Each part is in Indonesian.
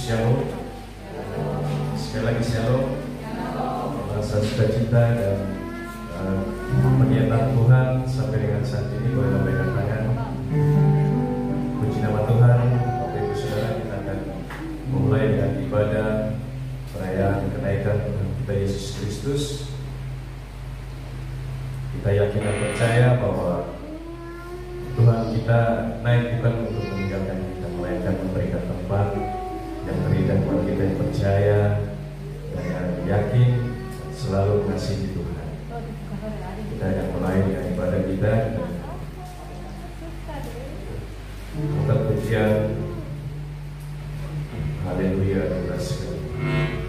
Shalom. Sekali lagi shalom. Rasa sukacita dan pernyataan Tuhan sampai dengan saat ini boleh lambaikan tangan. Puji nama Tuhan. Bapak Ibu Saudara, kita akan memulai dengan ibadah perayaan kenaikan Tuhan kita Yesus Kristus. Kita yakin dan percaya bahwa Tuhan kita naik bukan untuk meninggalkan kita, melainkan memberikan tempat yang terindah buat kita yang percaya dan yang yakin selalu mengasihi Tuhan. Kita akan mulai dengan ibadah kita. Kita pujian Haleluya kita sekali.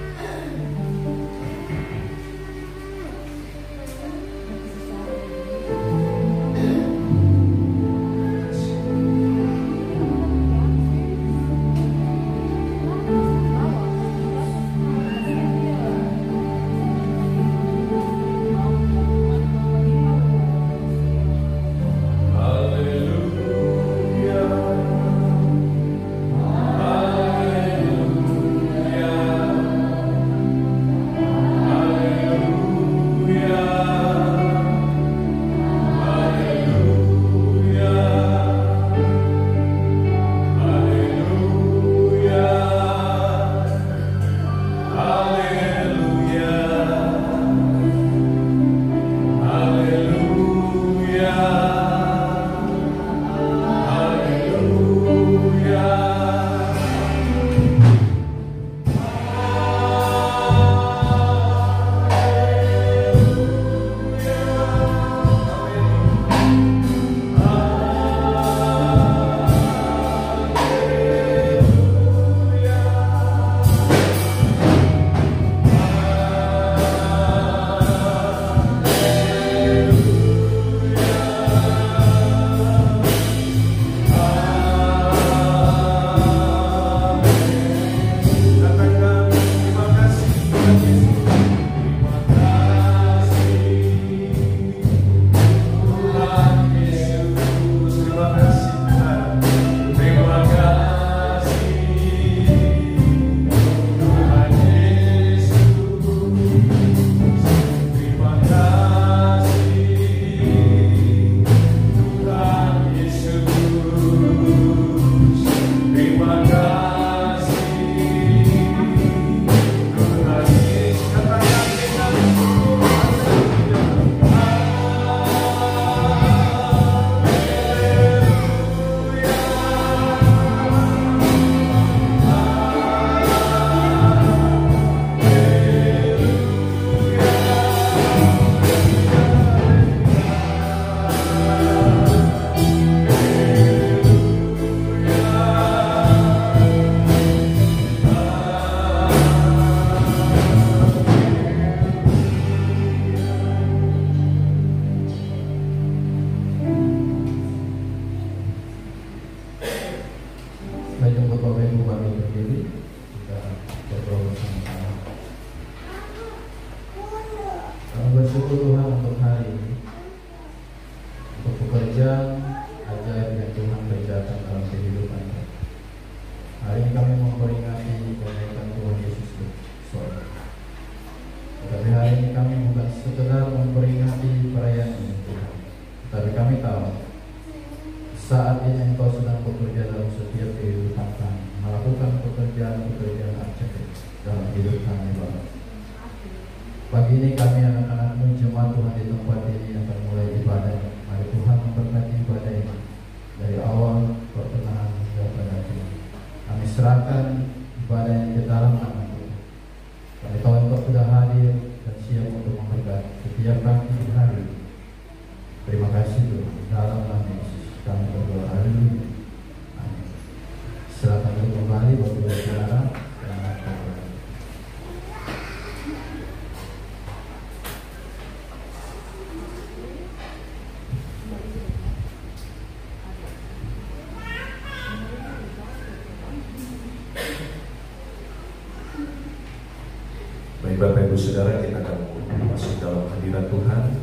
Bapak Ibu Saudara, kita akan masuk dalam hadirat Tuhan.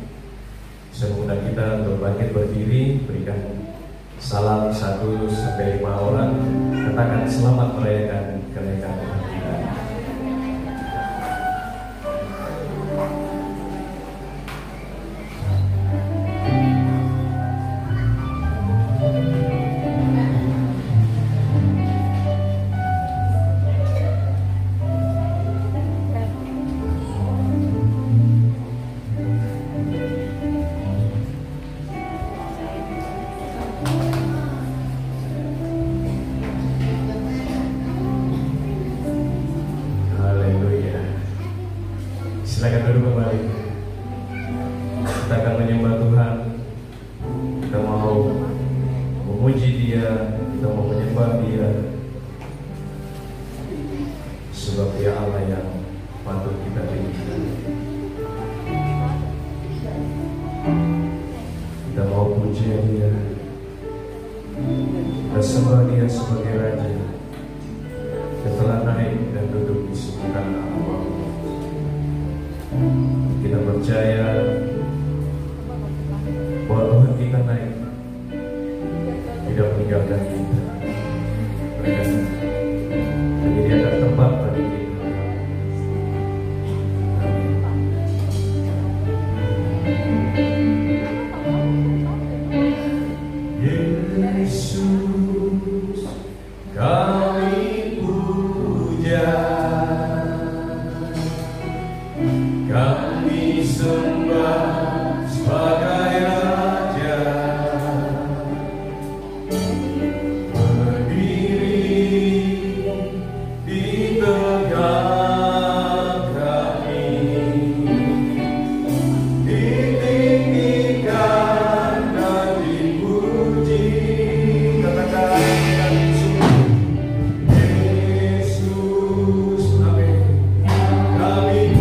Saya mengundang kita untuk bangkit berdiri, berikan Salam 1 sampai 5 orang. Katakan selamat merayakan kenaikan Tuhan kita. Silakan duduk kembali. Kita akan menyembah Tuhan. Kita mau memuji Dia, kita mau menyembah Dia, sebab Dia Allah yang patut kita tinggikan. Kita mau puji Dia, kita sembah Dia sebagai Raja yang telah naik dan duduk di sebelah Allah. Kita percaya bahwa Tuhan kita naik, tidak meninggalkan kita. Menyediakan tempat bagi kita. Yesus, kami puja. Kami sembah sebagai Raja, berdiri di tengah kami, ditinggikan dan dipuji. Katakan Yesus, amin. Kami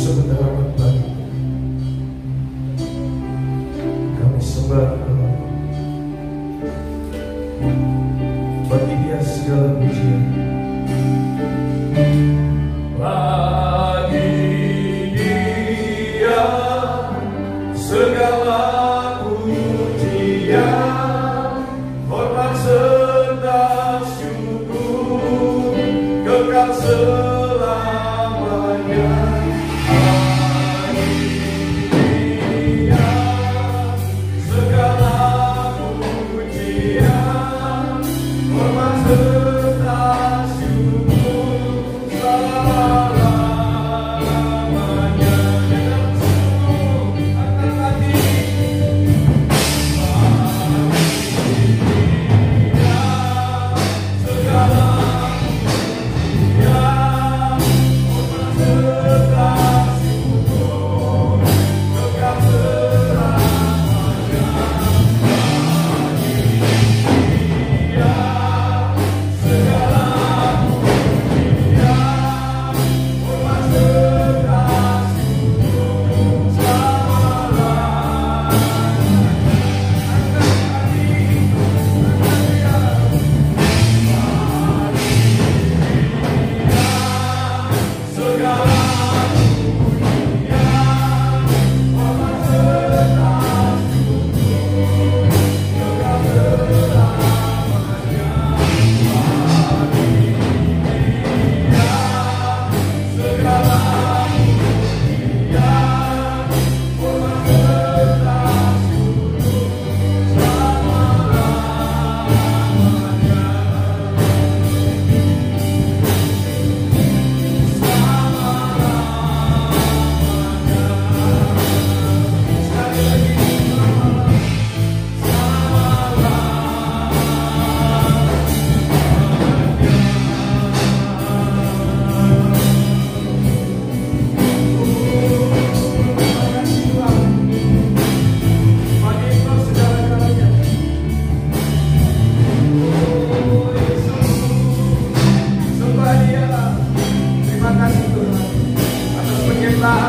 sebentar amat lagi kami sembah Engkau. Bagi Dia segala pujian. Bagi Dia segala pujian, hormat serta syukur kekal selamanya. Bagi Dia segala pujian, hormat serta syukur selamanya. Dalam seluruh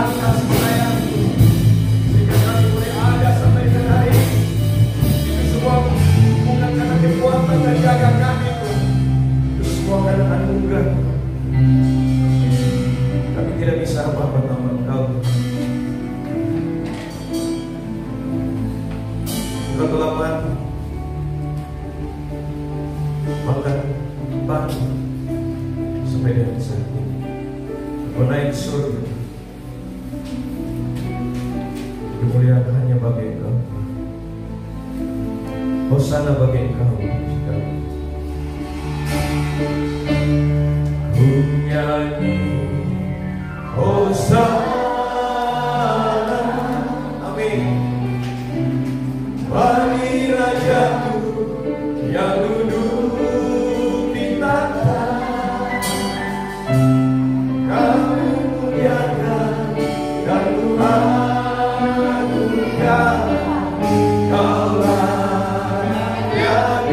akal hati. Kami tidak bisa apa-apa tanpa Engkau. Engkau telah makan pagi sampai dengan saat ini. Engkau naik surga. Kemuliaan hanya bagi Engkau. Hosana bagi Engkau. Ku nyanyi Hosana, amin, bagi Rajaku yang duduk di tahta. Kami muliakan dan Tuhan Kaulah yang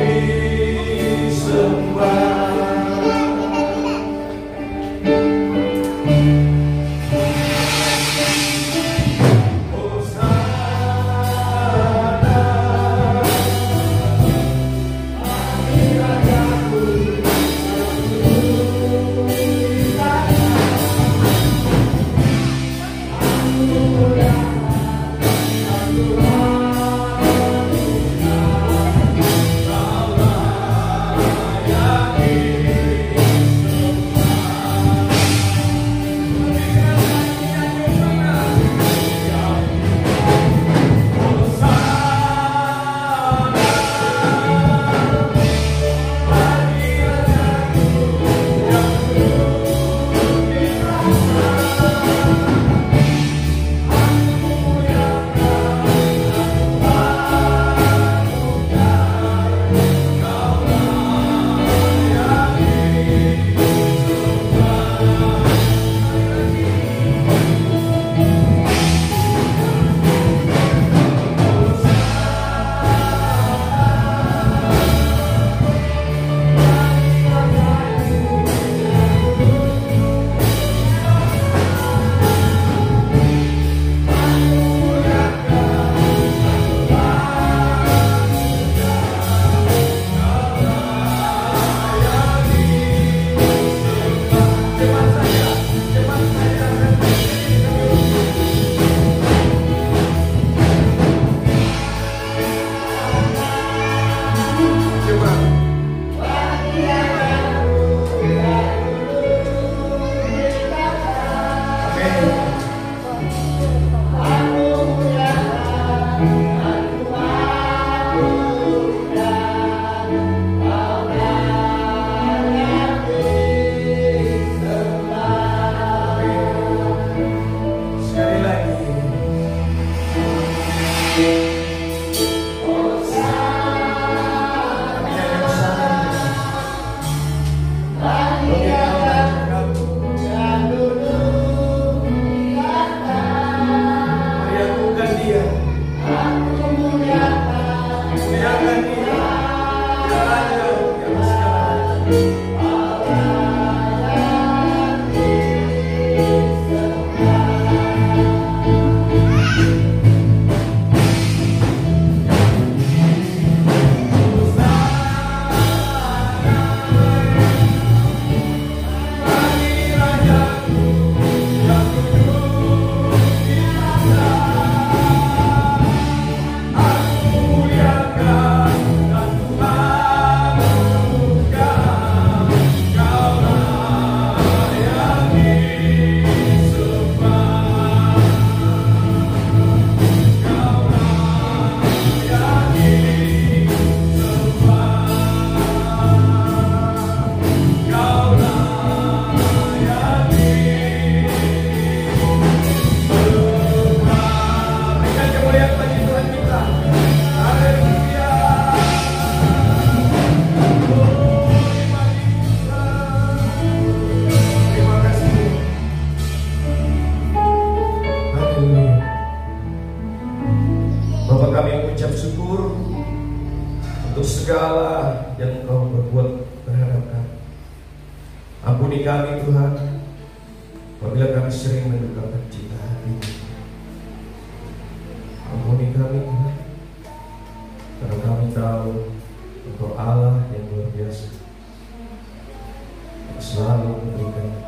segala yang Engkau berbuat terhadap kami. Ampuni kami Tuhan, apabila kami sering mendukakan cita hati. Ampuni kami Tuhan, karena kami tahu Engkau Allah yang luar biasa, yang selalu memberikan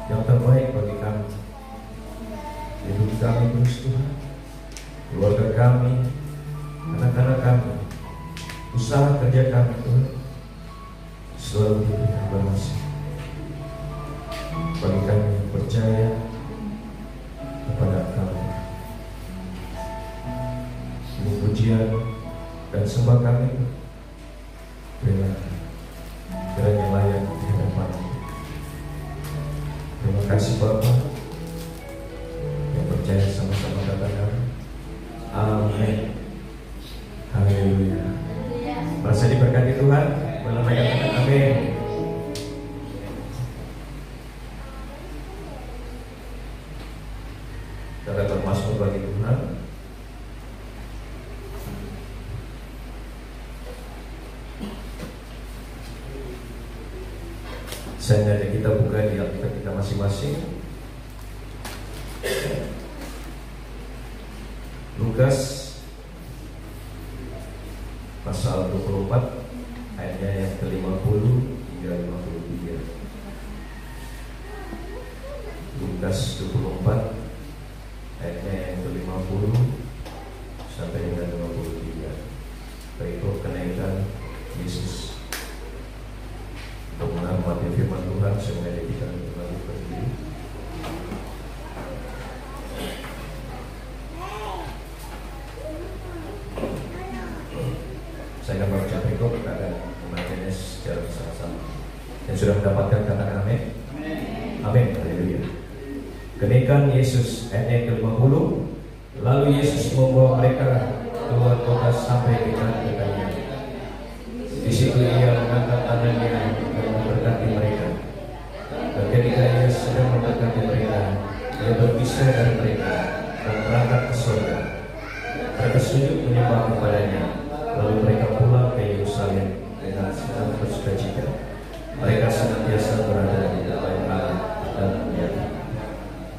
yang terbaik bagi kami. Hidup kami terus Tuhan, keluarga kami, anak-anak kami, usaha kerja kami Tuhan, selalu diberikan balas bagi kami yang percaya kepada kami. Ini pujian dan sembah kami kiranya layak di hadapan. Terima kasih Bapa yang percaya sama-sama katakan amin. Haleluya. Merasa diberkati Tuhan, boleh katakan amin. Kita bermasmur bagi Tuhan. Seandainya kita buka di Alkitab kita masing-masing, Lukas pasal 24 ayatnya yang ke-50 hingga 53. Lukas 24 ayatnya yang ke-50 sampai dengan 53. Berikut kenaikan Yesus. Untuk menghormati firman Tuhan, saya mengajak kita untuk lalu berdiri. Saya akan baca berikut, kita akan membacanya secara bersama-sama. Yang sudah mendapatkan katakan amin. Amin. Haleluya. Kenaikan Yesus ayat yang ke-50. Lalu Yesus membawa mereka keluar kota sampai dekat Betania. Di situ ia mengangkat tangannya dan memberkati mereka. Dan ketika ia sedang memberkati mereka, ia berpisah dari mereka dan berangkat ke surga. Mereka sujud menyembah kepadanya. Lalu mereka pulang ke Yerusalem dengan senang bersukacita. Mereka senantiasa berada di dalam Allah dan memuliakan.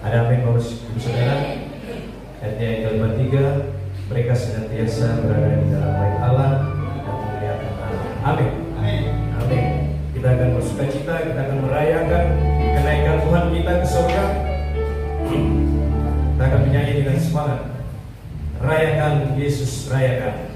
Ada amin Bapak Ibu Saudara? Ayatnya yang ke-53, mereka senantiasa berada di dalam baik Allah dan memuliakan Allah. Amin. Amin. Kita akan bersukacita, kita akan merayakan kenaikan Tuhan kita ke surga. Kita akan menyanyi dengan semangat. Rayakan Yesus, rayakan.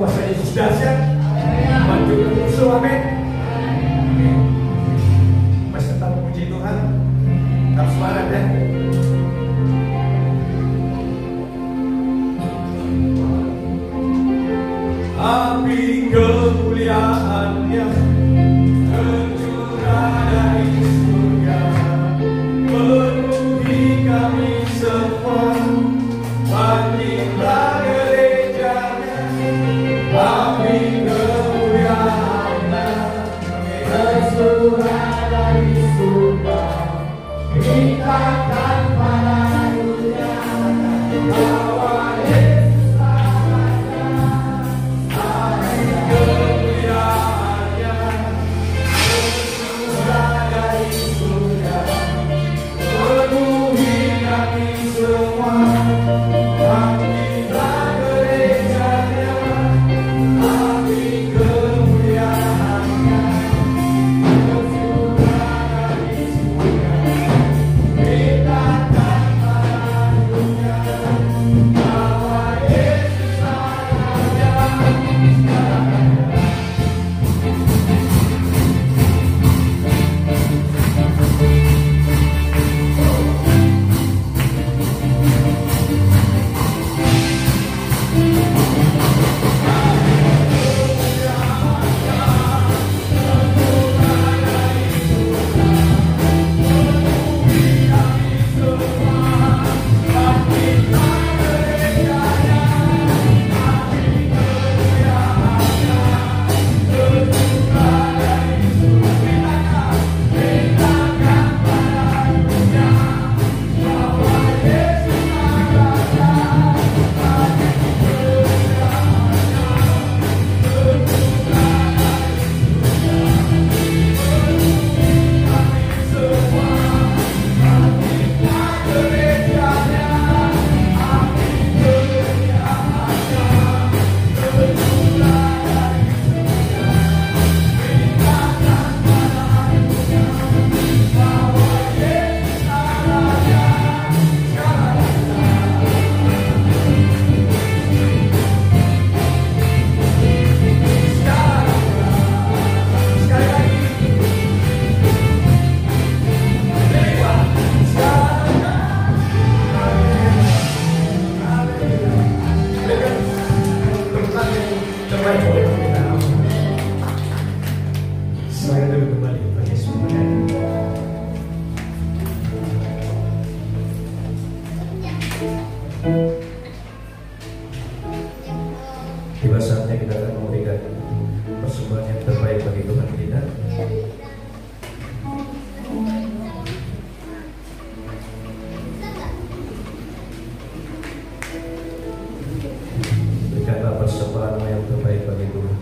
kuasa Yesus dahsyat. Lanjutkan musuh, amin. Masih tetap memuji Tuhan. Tetap semangat ya. Api kemuliaan-Nya tercurah dari surga, penuhi kami semua. Bangkitlah gerejanya, api kemuliaan-Nya tercurah dari surga, ikatkan pada dunia bahwa Yesus ada. Api kemuliaan-Nya tercurah dari surga, penuhi kami semua. Bangkitlah gerejanya, api kemuliaan-Nya tercurah dari surga, ikatkan pada dunia bahwa Yesus tiba saatnya kita akan memberikan persembahan yang terbaik bagi Tuhan kita. Berikanlah persembahan yang terbaik bagi Tuhan.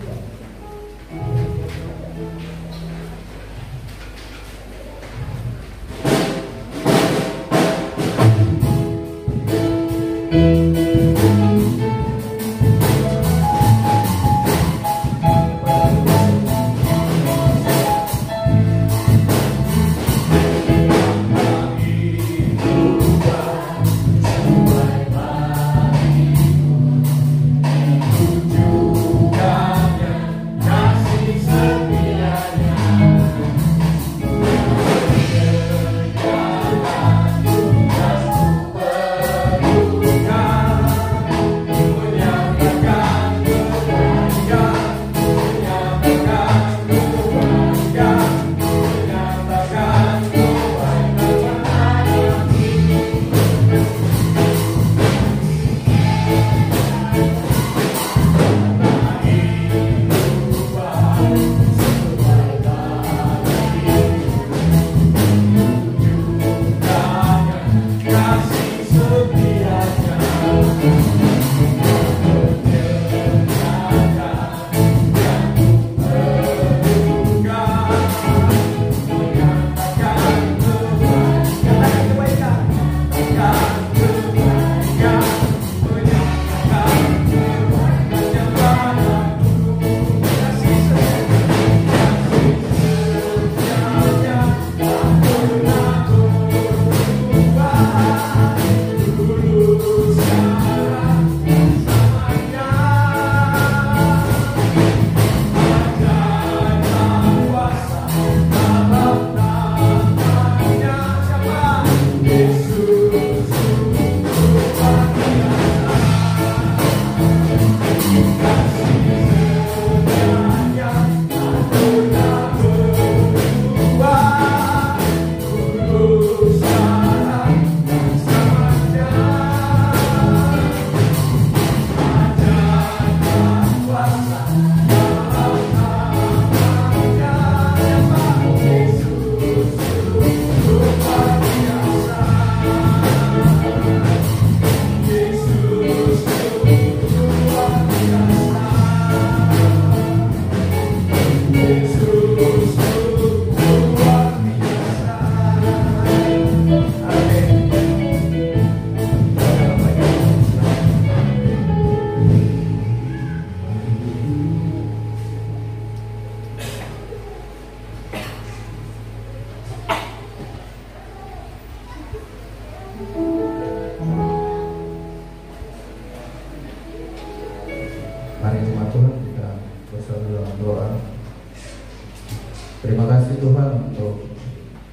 Terima kasih Tuhan untuk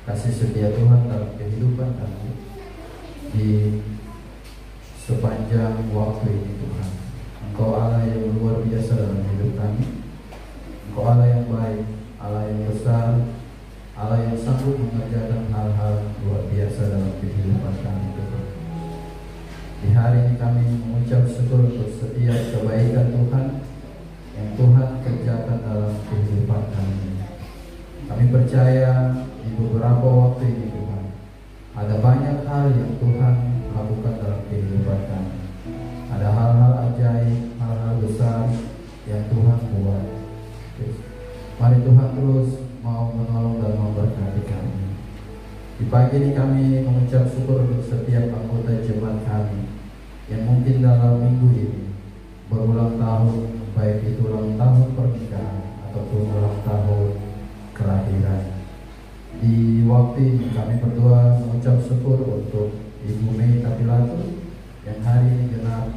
kasih setia Tuhan dalam kehidupan kami di sepanjang waktu ini Tuhan. Engkau Allah yang luar biasa dalam hidup kami. Engkau Allah yang baik, Allah yang besar, Allah yang sanggup mengerjakan hal-hal luar biasa dalam kehidupan kami Tuhan. Di hari ini kami mengucap syukur untuk setiap kebaikan Tuhan yang Tuhan kerjakan dalam kehidupan kami. Kami percaya di beberapa waktu ini Tuhan, ada banyak hal yang Tuhan lakukan dalam kehidupan kami. Ada hal-hal ajaib, hal-hal besar yang Tuhan buat. Mari Tuhan terus mau menolong dan memberkati kami. Di pagi ini kami mengucap syukur untuk setiap anggota jemaat kami yang mungkin dalam minggu ini berulang tahun, baik itu ulang tahun pernikahan ataupun ulang tahun kelahiran. Di waktu ini kami berdua mengucap syukur untuk Ibu Mei Tapilatu yang hari ini genap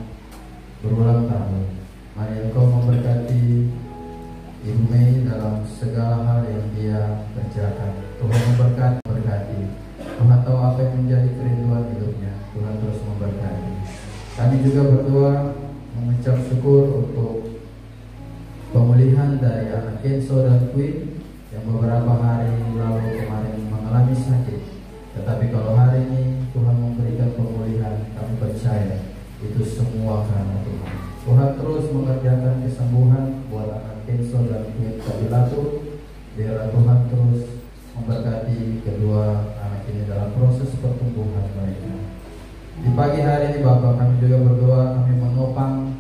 berulang tahun. Mari Engkau memberkati Ibu Mei dalam segala hal yang dia kerjakan. Tuhan memberkati. Tuhan tahu apa yang menjadi kerinduan hidupnya. Tuhan terus memberkati. Kami juga berdua mengucap syukur untuk pemulihan dari anak Kenzo dan Queen yang beberapa hari lalu kemarin mengalami sakit. Tetapi kalau hari ini Tuhan memberikan pemulihan, kami percaya itu semua karena Tuhan. Tuhan terus mengerjakan kesembuhan buat anak Kenzo dan Queen Tapilatu. Biarlah Tuhan terus memberkati kedua anak ini dalam proses pertumbuhan mereka. Di pagi hari ini Bapak, kami juga berdoa, kami menopang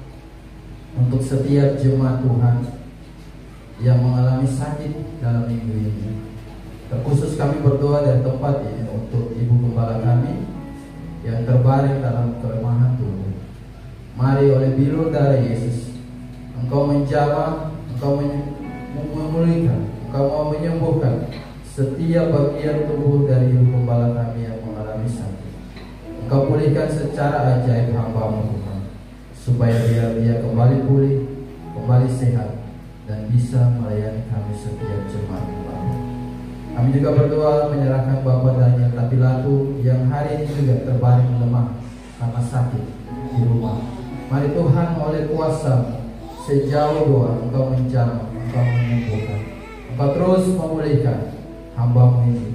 untuk setiap jemaat Tuhan yang mengalami sakit dalam minggu ini. Terkhusus kami berdoa dari tempat ini untuk Ibu Gembala kami yang terbaring dalam kelemahan tubuh. Mari oleh biru darah Yesus, Engkau menjamah, Engkau memulihkan, Engkau mau menyembuhkan setiap bagian tubuh dari Ibu Gembala kami yang mengalami sakit. Engkau pulihkan secara ajaib hamba-Mu Tuhan, supaya dia kembali pulih, kembali sehat, dan bisa melayani kami setiap jemaat Bapak. Kami juga berdoa menyerahkan Bapak Daniel Tapilatu yang hari ini juga terbaring lemah karena sakit di rumah. Mari Tuhan oleh kuasa sejauh doa Engkau menjamah, Engkau menyembuhkan, Engkau terus memulihkan hamba-Mu ini.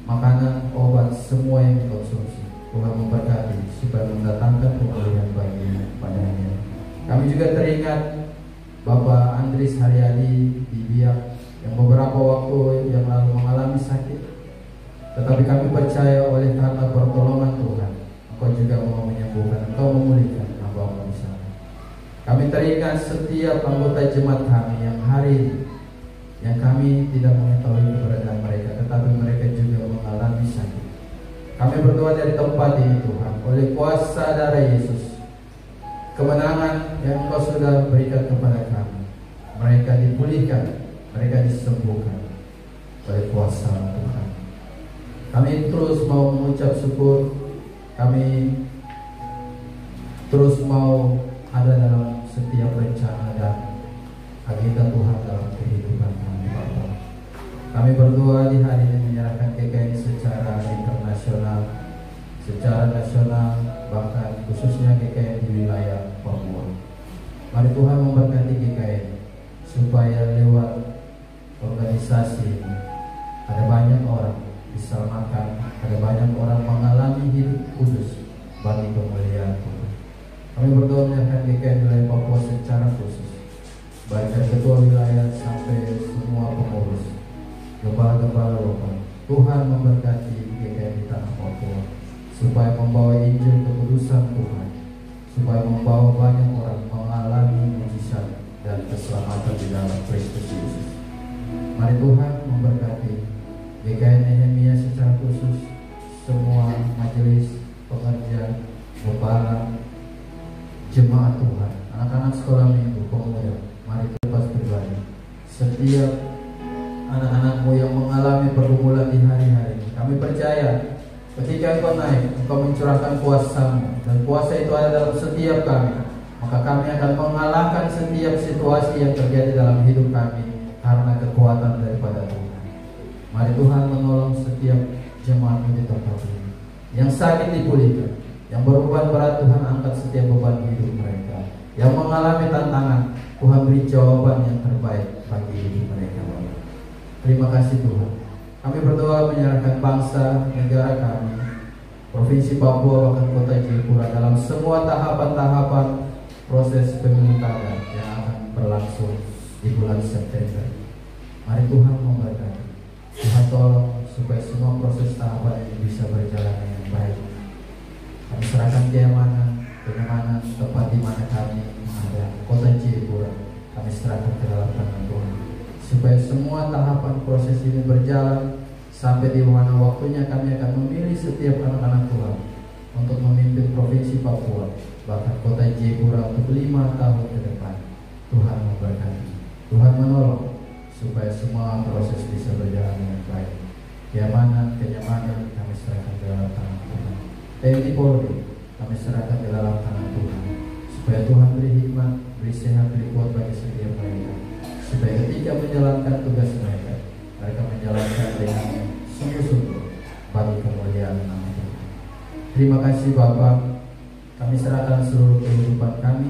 Makanan, obat, semua yang dikonsumsi, Tuhan memberkati supaya mendatangkan pemulihan bagi padanya. Kami juga teringat Bapak Andris Haryadi di Biak yang beberapa waktu yang lalu mengalami sakit. Tetapi kami percaya oleh karena pertolongan Tuhan, Engkau juga mau menyembuhkan, Engkau memulihkan hamba-Mu di sana. Kami teringat setiap anggota jemaat kami yang hari ini, yang kami tidak mengetahui keberadaan mereka, tetapi mereka juga mengalami sakit. Kami berdoa dari tempat ini Tuhan, oleh kuasa darah Yesus, kemenangan yang Engkau sudah berikan kepada kami, mereka dipulihkan, mereka disembuhkan oleh kuasa Tuhan. Kami terus mau mengucap syukur, kami terus mau ada dalam setiap rencana dan agenda Tuhan dalam kehidupan kami Bapak. Kami berdoa di hari ini menyerahkan GKN secara internasional, secara nasional, bahkan khususnya GKN di wilayah Papua. Mari Tuhan memberkati GKN supaya lewat organisasi ini ada banyak orang diselamatkan, ada banyak orang mengalami hidup kudus bagi kemuliaan Tuhan. Kami berdoa menyerahkan GKN wilayah Papua secara khusus, baik dari ketua wilayah sampai semua pengurus, gembala-gembala lokal. Tuhan memberkati GKN di tanah Papua supaya membawa Injil kekudusan Tuhan, supaya membawa banyak orang mengalami mujizat dan keselamatan di dalam Kristus Yesus. Mari Tuhan memberkati GKN Nehemia secara khusus, semua majelis pengerja, gembala, jemaat Tuhan, anak-anak sekolah minggu, pemuda. Mari lepas pribadi setiap anak-anak-Mu yang mengalami pergumulan di hari-hari ini. Kami percaya ketika Engkau naik, Engkau mencurahkan kuasa-Mu, dan kuasa itu ada dalam setiap kami, maka kami akan mengalahkan setiap situasi yang terjadi dalam hidup kami karena kekuatan daripada Tuhan. Mari Tuhan menolong setiap jemaat di tempat ini. Yang sakit dipulihkan, yang berbeban berat Tuhan angkat setiap beban hidup mereka. Yang mengalami tantangan, Tuhan beri jawaban yang terbaik bagi hidup mereka. Terima kasih Tuhan. Kami berdoa menyerahkan bangsa, negara kami, Provinsi Papua, bahkan Kota Jayapura dalam semua tahapan-tahapan proses pemilu kada yang akan berlangsung di bulan September. Mari Tuhan memberkati. Tuhan tolong supaya semua proses tahapan ini bisa berjalan dengan baik. Kami serahkan kenyamanan tempat di mana kami ada, Kota Jayapura. Kami serahkan ke dalam tangan Tuhan, supaya semua tahapan proses ini berjalan sampai di mana waktunya kami akan memilih setiap anak-anak Tuhan untuk memimpin Provinsi Papua, bahkan Kota Jayapura untuk 5 tahun ke depan. Tuhan memberkati, Tuhan menolong supaya semua proses bisa berjalan dengan baik. Kenyamanan kami serahkan ke dalam tangan Tuhan. TNI Polri kami serahkan ke dalam tangan Tuhan, supaya Tuhan beri hikmat, beri sehat, beri kuat bagi setiap mereka, supaya ketika menjalankan tugas mereka menjalankan dengan sungguh-sungguh bagi kemuliaan nama Tuhan. Terima kasih Bapak. Kami serahkan seluruh kehidupan kami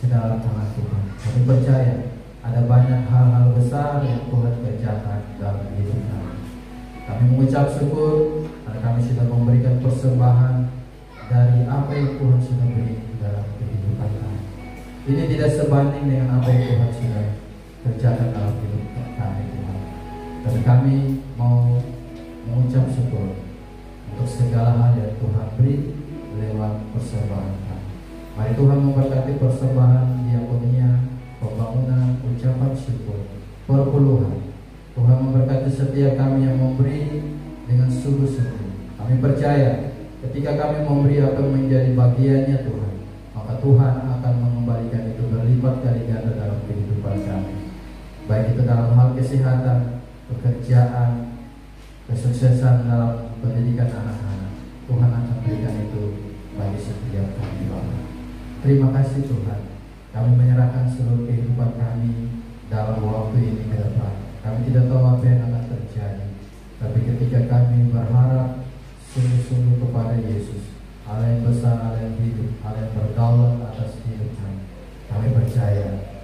ke dalam tangan Tuhan. Kami percaya ada banyak hal-hal besar yang Tuhan kerjakan dalam hidup kami. Kami mengucap syukur karena kami sudah memberikan persembahan dari apa yang Tuhan sudah beri dalam kehidupan kami. Ini tidak sebanding dengan apa yang Tuhan sudah kerjakan dalam hidup kami, Tuhan. Dan kami mau mengucap syukur untuk segala hal yang Tuhan beri lewat persembahan kami. Mari Tuhan memberkati persembahan diakonia, pembangunan, ucapan syukur, perpuluhan. Tuhan memberkati setiap kami yang memberi dengan sungguh-sungguh. Kami percaya ketika kami memberi apa yang menjadi bagiannya Tuhan, maka Tuhan akan mengembalikan itu berlipat kali ganda dalam kehidupan kami. Baik itu dalam hal kesehatan, pekerjaan, kesuksesan dalam pendidikan anak-anak, Tuhan akan berikan itu bagi setiap kami Bapak. Terima kasih Tuhan. Kami menyerahkan seluruh kehidupan kami dalam waktu ini ke depan. Kami tidak tahu apa yang akan terjadi, tapi ketika kami berharap sungguh-sungguh kepada Yesus, Allah yang besar, Allah yang hidup, Allah yang berdaulat atas hidup kami, kami percaya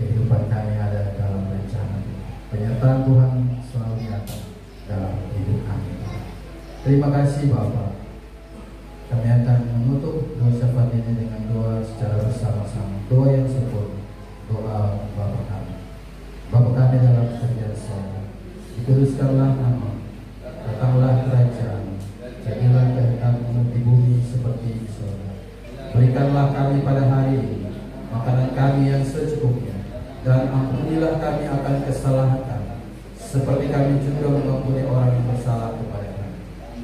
kehidupan kami ada dalam rencana Tuhan. Penyertaan Tuhan selalu nyata dalam hidup kami. Terima kasih Bapak. Kami akan menutup doa syafaat ini dengan doa secara bersama-sama. Doa yang sempurna, doa Bapa kami. Bapa kami dalam kerajaan surga, dikuduskanlah nama, datanglah kerajaan, jadilah kehendak-Mu di bumi seperti di surga. Berikanlah kami pada hari ini makanan kami yang secukupnya, dan ampunilah kami akan kesalahan kami, seperti kami juga mengampuni orang yang bersalah kepada kami.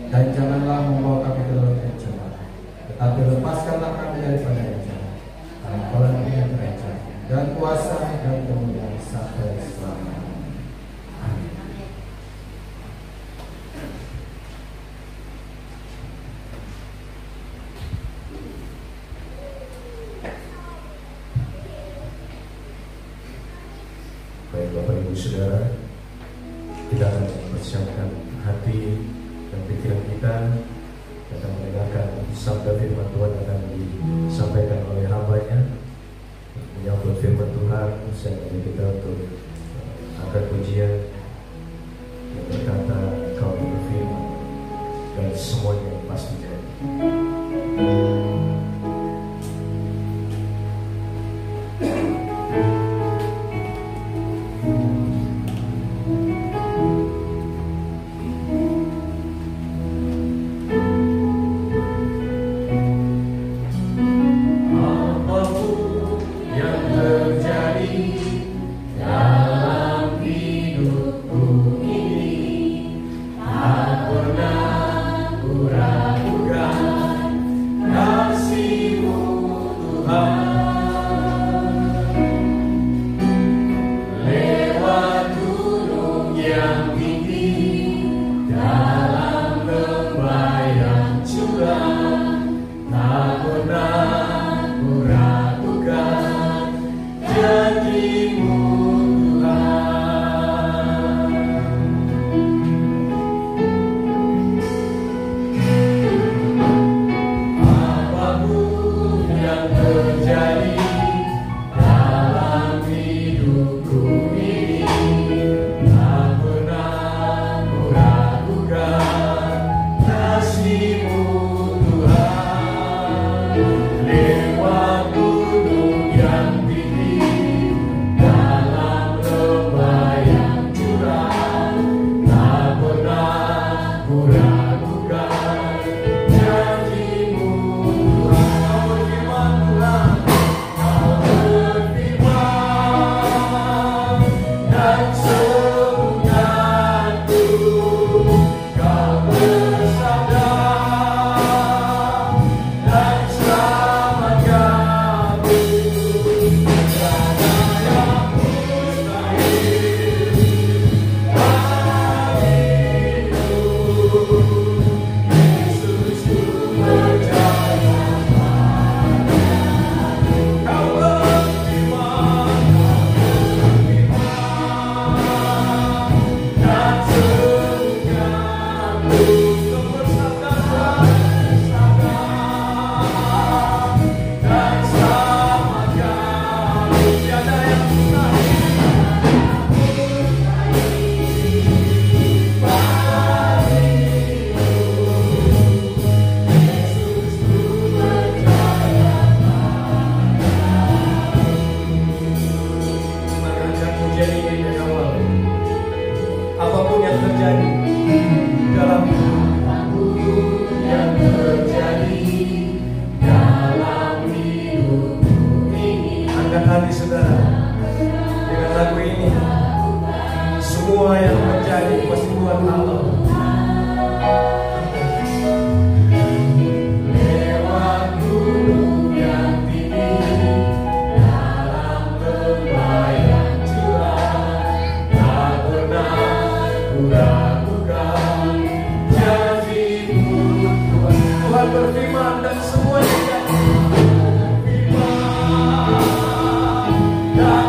Dan janganlah membawa kami ke dalam pencobaan, tetapi lepaskanlah kami daripada yang jahat. Karena Engkau yang kerajaan dan kuasa dan kemuliaan sampai selamanya. Amin. Baik Bapak Ibu Saudara, kita akan mempersiapkan hati dan pikiran kita, akan mendengarkan sabda firman Tuhan akan disampaikan oleh hamba-Nya. Menyambut firman Tuhan, saya ingin kita untuk angkat pujian yang berkata, Kau berfirman dan semuanya pasti jadi. Pura-pura terjadi dalam yang terjadi dalam hidupku ini. Angkat hati saudara dengan lagu ini. Semua yang terjadi pasti buat Allah. Lewat gunung yang tinggi, dalam lembah yang curam, tak pernah ku ragukan janji-Mu Tuhan. Tuhan berfirman dan semuanya jadi. Dan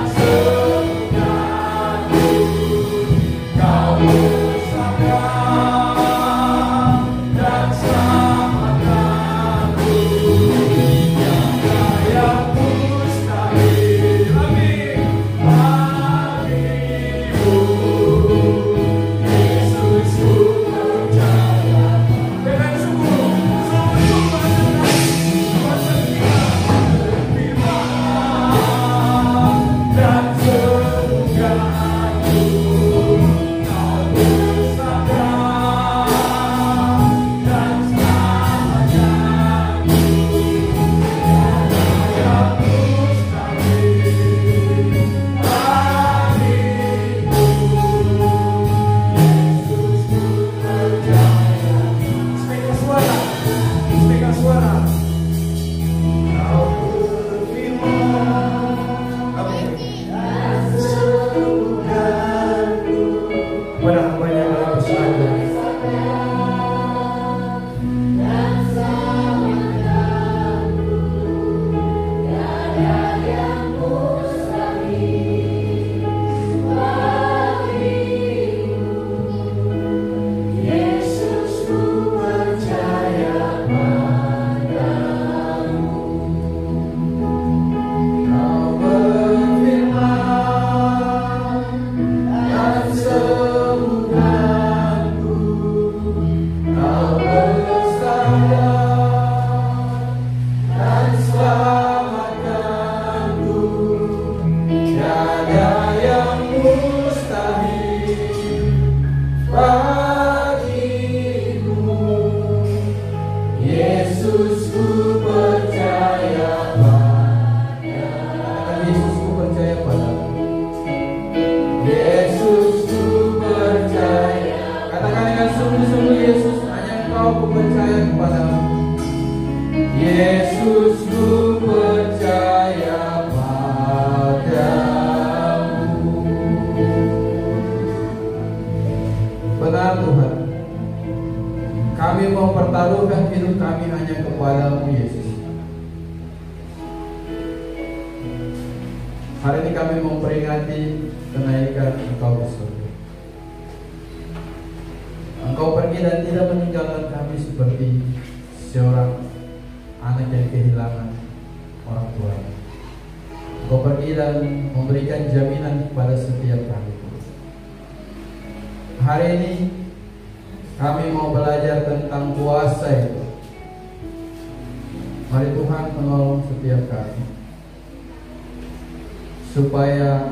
supaya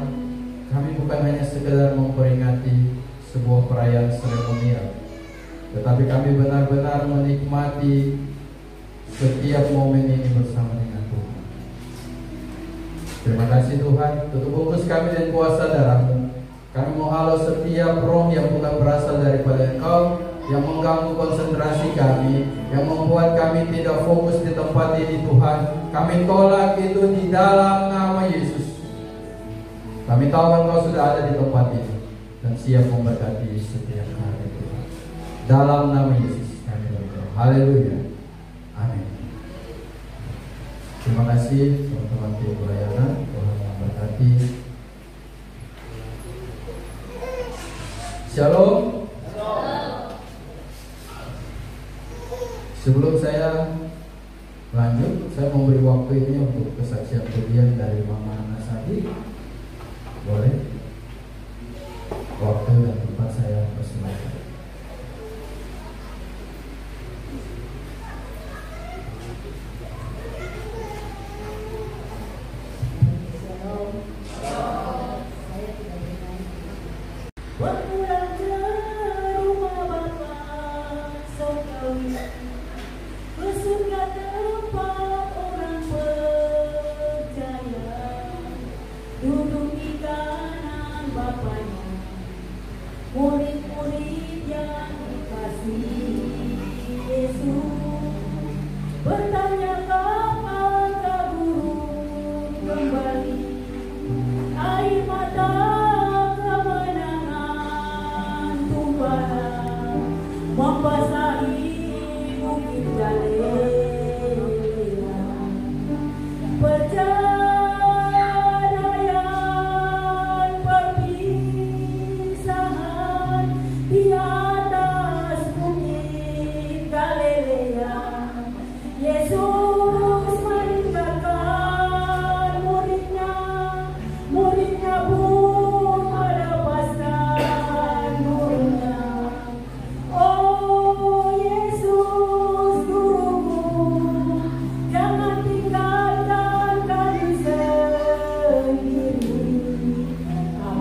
kami bukan hanya sekedar memperingati sebuah perayaan seremonial, tetapi kami benar-benar menikmati setiap momen ini bersama dengan Tuhan. Terima kasih Tuhan, tutup bungkus kami dengan kuasa darah-Mu. Kami menghalau setiap roh yang bukan berasal daripada Engkau, yang mengganggu konsentrasi kami, yang membuat kami tidak fokus di tempat ini Tuhan. Kami tolak itu di dalam nama Yesus. Kami tahu Engkau sudah ada di tempat ini dan siap memberkati setiap hari Tuhan. Dalam nama Yesus kami berdoa. Haleluya. Amin. Terima kasih teman-teman tim pelayanan. Tuhan memberkati. Shalom. Sebelum saya lanjut, saya memberi waktu ini untuk kesaksian kemudian dari Mama Nasadi. Boleh? Waktu dan tempat saya persilakan. Waktu yang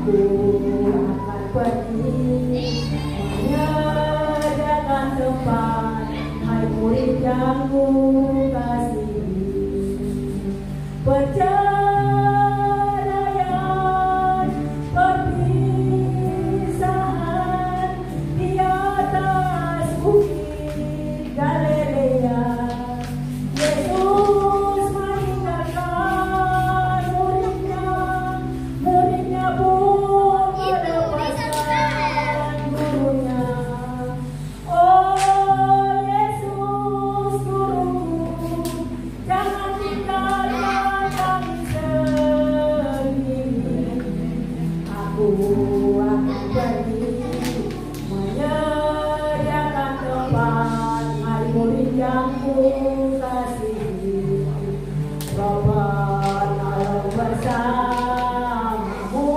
Aku akan pergi menyediakan tempat, hai murid yang kukasihi. Perceraian, perpisahan di atas bukit Galilea. Yesus meninggalkan muridnya, muridnya pun melepaskan gurunya. Oh Yesus guruku, jangan tinggalkan kami sendiri. Aku akan pergi menyediakan tempat, hai murid yang kukasihi. Bapa bersamamu,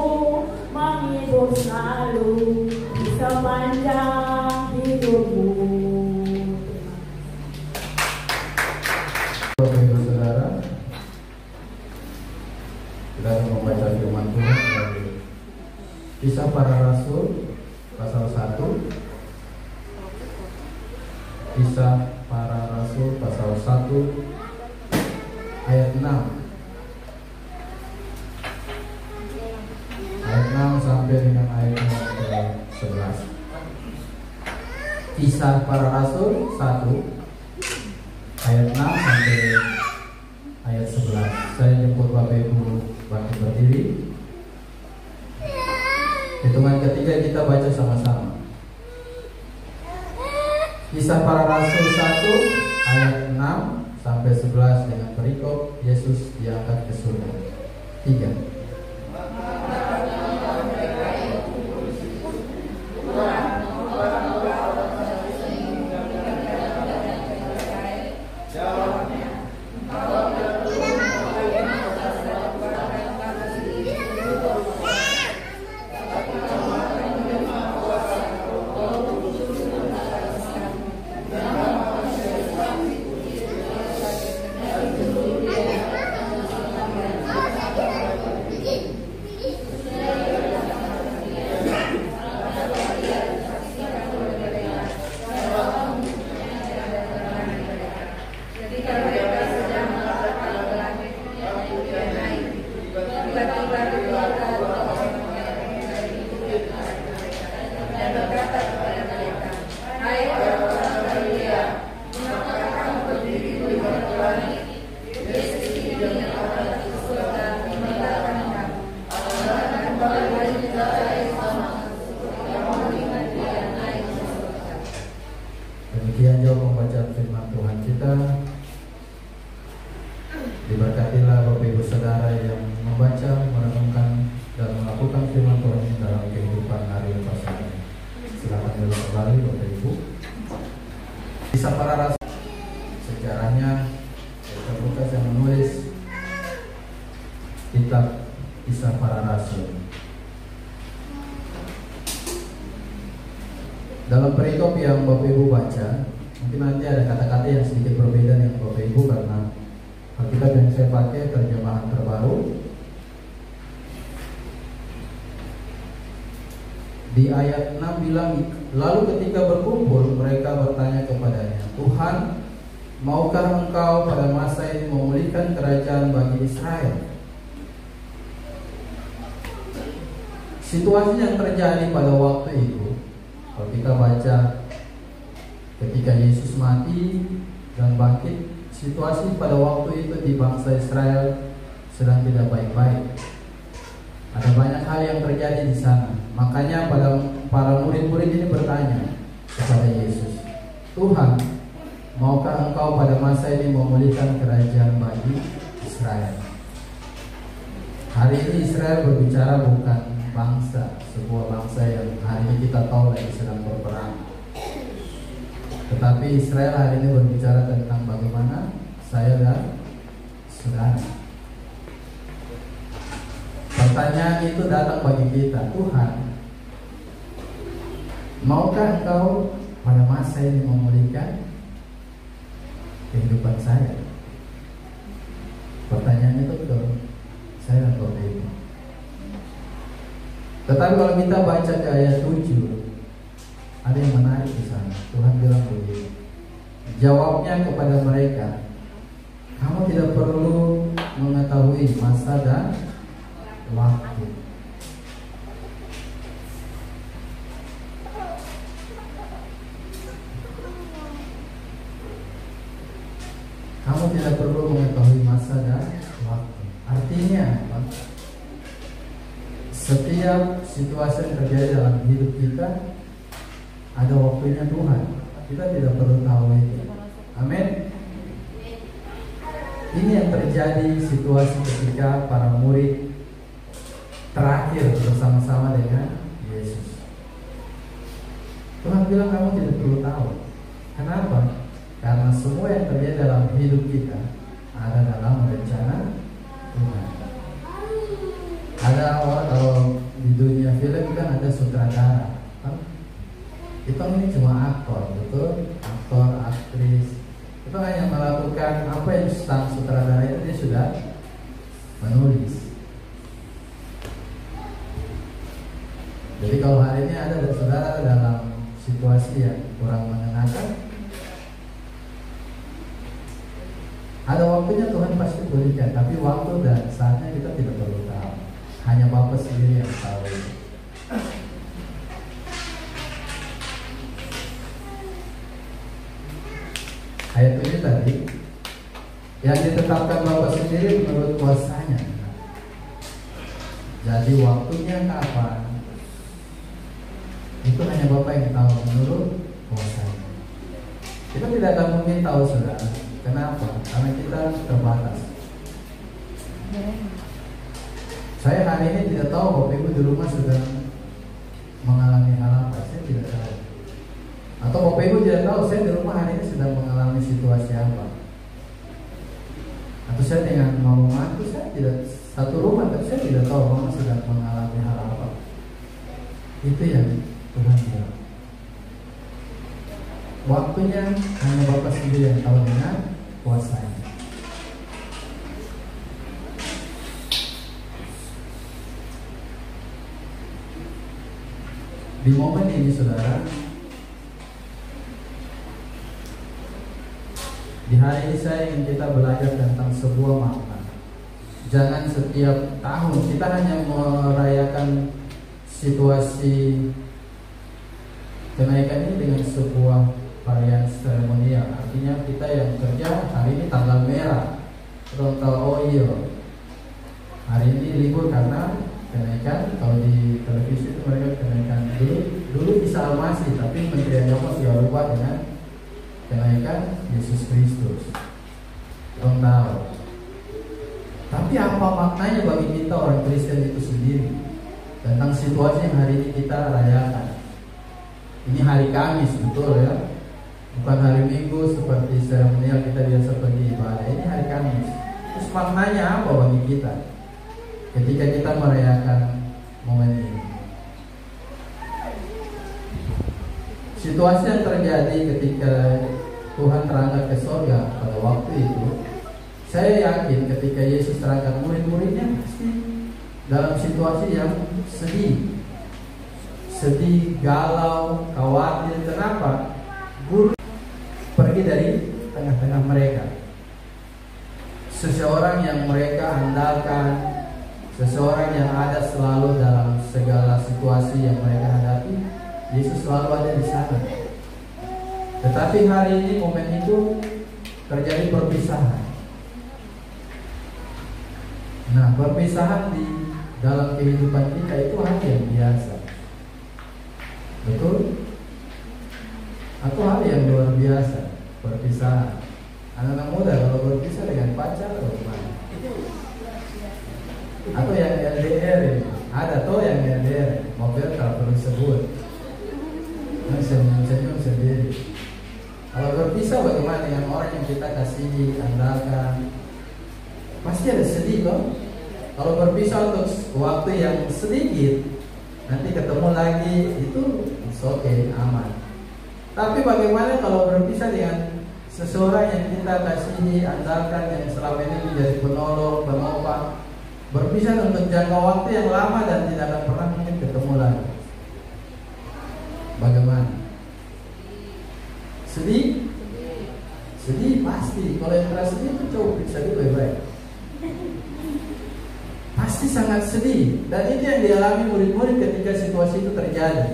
menghibur selalu di sepanjang hidupmu. Bapak Ibu Saudara, kita akan membaca firman Tuhan dari Kisah Para Rasul pasal 1. Kisah Para Rasul pasal 1 ayat 6. Ayat 6 sampai dengan ayat yang ke-11. Kisah Para Rasul 1 ayat 6 sampai ayat 11. Saya jemput Bapak Ibu bangkit berdiri. Hitungan ketiga kita baca sama-sama. Kisah Para Rasul 1 ayat 6 sampai 11 dengan perikop Yesus diangkat ke surga. 3. Demikian jauh pembacaan firman Tuhan kita. Diberkatilah Bapak Ibu Saudara yang membaca, merenungkan, dan melakukan firman Tuhan ini dalam kehidupan hari lepas hari. Silakan dulu kembali Bapak Ibu. Kisah Para Rasul, sejarahnya Dr. Lukas yang menulis kitab Kisah Para Rasul. Dalam perikop yang Bapak Ibu baca, mungkin nanti ada kata-kata yang sedikit berbeda dengan Bapak Ibu karena Alkitab yang saya pakai terjemahan terbaru. Di ayat 6 bilang, lalu ketika berkumpul mereka bertanya kepadanya, Tuhan, maukah engkau pada masa ini memulihkan kerajaan bagi Israel? Situasi yang terjadi pada waktu itu, kalau kita baca ketika Yesus mati dan bangkit, situasi pada waktu itu di bangsa Israel sedang tidak baik-baik. Ada banyak hal yang terjadi di sana. Makanya para murid-murid ini bertanya kepada Yesus, Tuhan, maukah engkau pada masa ini memulihkan kerajaan bagi Israel? Hari ini Israel berbicara bukan bangsa, sebuah bangsa yang hari ini kita tahu lagi sedang berperang. Tetapi Israel hari ini berbicara tentang bagaimana saya dan saudara. Pertanyaan itu datang bagi kita, Tuhan, maukah engkau pada masa ini memulihkan kehidupan saya? Pertanyaan itu ke saya dan Bapak Ibu. Tetapi kalau kita baca ke ayat 7, ada yang menarik di sana. Tuhan bilang begini, jawabnya kepada mereka, kamu tidak perlu mengetahui masa dan waktu. Kamu tidak perlu mengetahui masa dan waktu. Artinya apa? Setiap situasi yang terjadi dalam hidup kita ada waktunya Tuhan. Kita tidak perlu tahu itu. Amin. Ini yang terjadi situasi ketika para murid terakhir bersama-sama dengan Yesus. Tuhan bilang kamu tidak perlu tahu. Kenapa? Karena semua yang terjadi dalam hidup kita ada dalam rencana Tuhan. Ada orang kalau di dunia film kan ada sutradara. Kita ini cuma aktor, betul? Aktor, aktris. Itu hanya melakukan apa yang sang sutradara itu dia sudah menulis. Jadi kalau hari ini ada saudara dalam situasi yang kurang mengenakan, ada waktunya Tuhan pasti berikan, tapi waktu dan saatnya kita tidak perlu tahu. Hanya Bapa sendiri yang tahu. Ayat 7 tadi, yang ditetapkan Bapa sendiri menurut kuasanya. Jadi waktunya kapan? Itu hanya Bapa yang tahu menurut kuasanya. Kita tidak akan mungkin tahu, saudara. Kenapa? Karena kita terbatas. Saya hari ini tidak tahu Bapak Ibu di rumah sedang mengalami hal apa. Saya tidak tahu. Atau Bapak Ibu tidak tahu saya di rumah hari ini sedang mengalami situasi apa. Atau saya dengan mama itu saya tidak satu rumah, tapi saya tidak tahu mama sedang mengalami hal apa. Itu yang Tuhan bilang. Waktunya hanya Bapa sendiri yang tahu dengan kuasanya. Di momen ini saudara, di hari ini saya ingin kita belajar tentang sebuah makna. Jangan setiap tahun kita hanya merayakan situasi kenaikan ini dengan sebuah perayaan seremonial. Artinya kita yang kerja hari ini tanggal merah, tanggal oh iya, hari ini libur karena kenaikan. Kalau di televisi itu mereka kenaikan dulu bisa Almasih, tapi Menteri Agama sudah lupa dengan kenaikan Yesus Kristus. Belum tahu. Tapi apa maknanya bagi kita orang Kristen itu sendiri tentang situasi yang hari ini kita rayakan? Ini hari Kamis, betul ya? Bukan hari Minggu seperti seremonial kita biasa pergi ibadah. Ini hari Kamis. Terus maknanya apa bagi kita ketika kita merayakan momen ini? Situasi yang terjadi ketika Tuhan terangkat ke surga pada waktu itu, saya yakin ketika Yesus terangkat, murid-muridnya pasti dalam situasi yang sedih, galau, khawatir. Kenapa? Guru pergi dari tengah-tengah mereka. Seseorang yang mereka andalkan, seseorang yang ada selalu dalam segala situasi yang mereka hadapi, Yesus selalu ada di sana. Tetapi hari ini momen itu terjadi perpisahan. Nah, perpisahan di dalam kehidupan kita itu hal yang biasa. Betul? Atau hal yang luar biasa, perpisahan. Anak-anak muda kalau berpisah dengan pacar atau gimana? Atau yang LDR ini, ada tuh yang LDR, mobil tak perlu sebut. Senyum sendiri. Kalau berpisah bagaimana dengan orang yang kita kasihi, andalkan? Pasti ada sedih toh. Kalau berpisah untuk waktu yang sedikit, nanti ketemu lagi itu oke, aman. Tapi bagaimana kalau berpisah dengan seseorang yang kita kasihi, andalkan, yang selama ini menjadi penolong, penopang? Berpisah untuk jangka waktu yang lama dan tidak akan pernah mungkin ketemu sedih. Dan itu yang dialami murid-murid ketika situasi itu terjadi.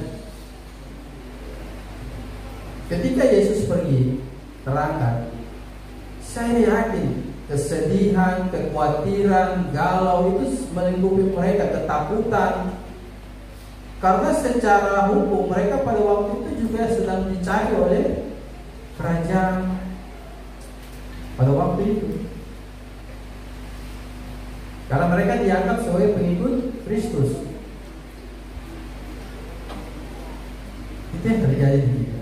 Ketika Yesus pergi terangkat, saya yakin kesedihan, kekhawatiran, galau itu melingkupi mereka, ketakutan. Karena secara hukum mereka pada waktu itu juga sedang dicari oleh kerajaan pada waktu itu. Karena mereka dianggap sebagai pengikut Kristus. Itu yang terjadi di kita.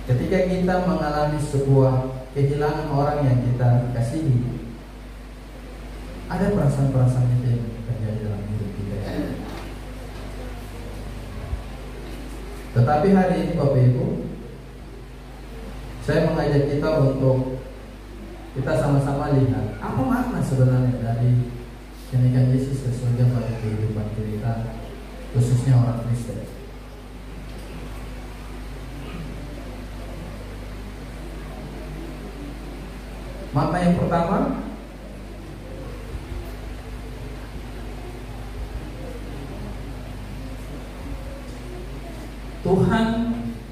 Ketika kita mengalami sebuah kehilangan orang yang kita kasihi, ada perasaan-perasaan itu yang terjadi dalam hidup kita. Tetapi hari ini Bapak Ibu, saya mengajak kita untuk kita sama-sama lihat apa makna sebenarnya dari kenaikan Yesus ke surga pada kehidupan kita, khususnya orang Kristen. Makna yang pertama, Tuhan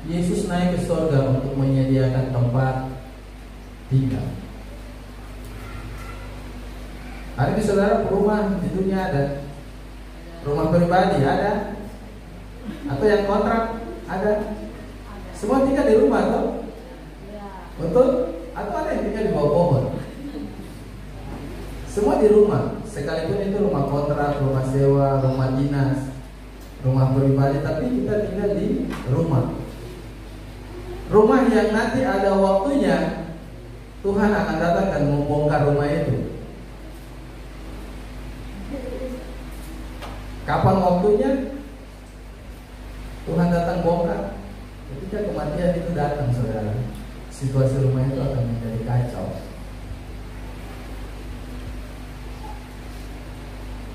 Yesus naik ke surga untuk menyediakan tempat tinggal. Hari ini saudara, rumah di dunia ada, rumah pribadi ada, atau yang kontrak ada, semua tinggal di rumah toh? Betul? Atau ada yang tinggal di bawah pohon? Semua di rumah, sekalipun itu rumah kontrak, rumah sewa, rumah dinas, rumah pribadi, tapi kita tinggal di rumah. Rumah yang nanti ada waktunya Tuhan akan datang dan membongkar rumah itu. Kapan waktunya? Tuhan datang bongkar ketika kematian itu datang, saudara. Situasi rumah itu akan menjadi kacau.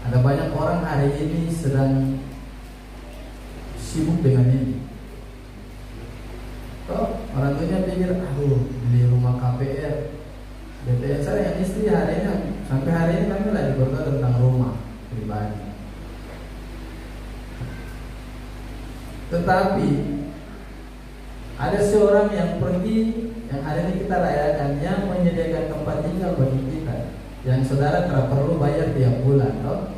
Ada banyak orang hari ini sedang sibuk dengan ini. Orang tuanya pikir, beli rumah KPR, BTN. Saya yang istri hari ini, sampai hari ini kami lagi berdoa tentang rumah pribadi. Tetapi ada seorang yang pergi, yang hari ini kita rayakan, yang menyediakan tempat tinggal bagi kita, yang saudara tidak perlu bayar tiap bulan, toh?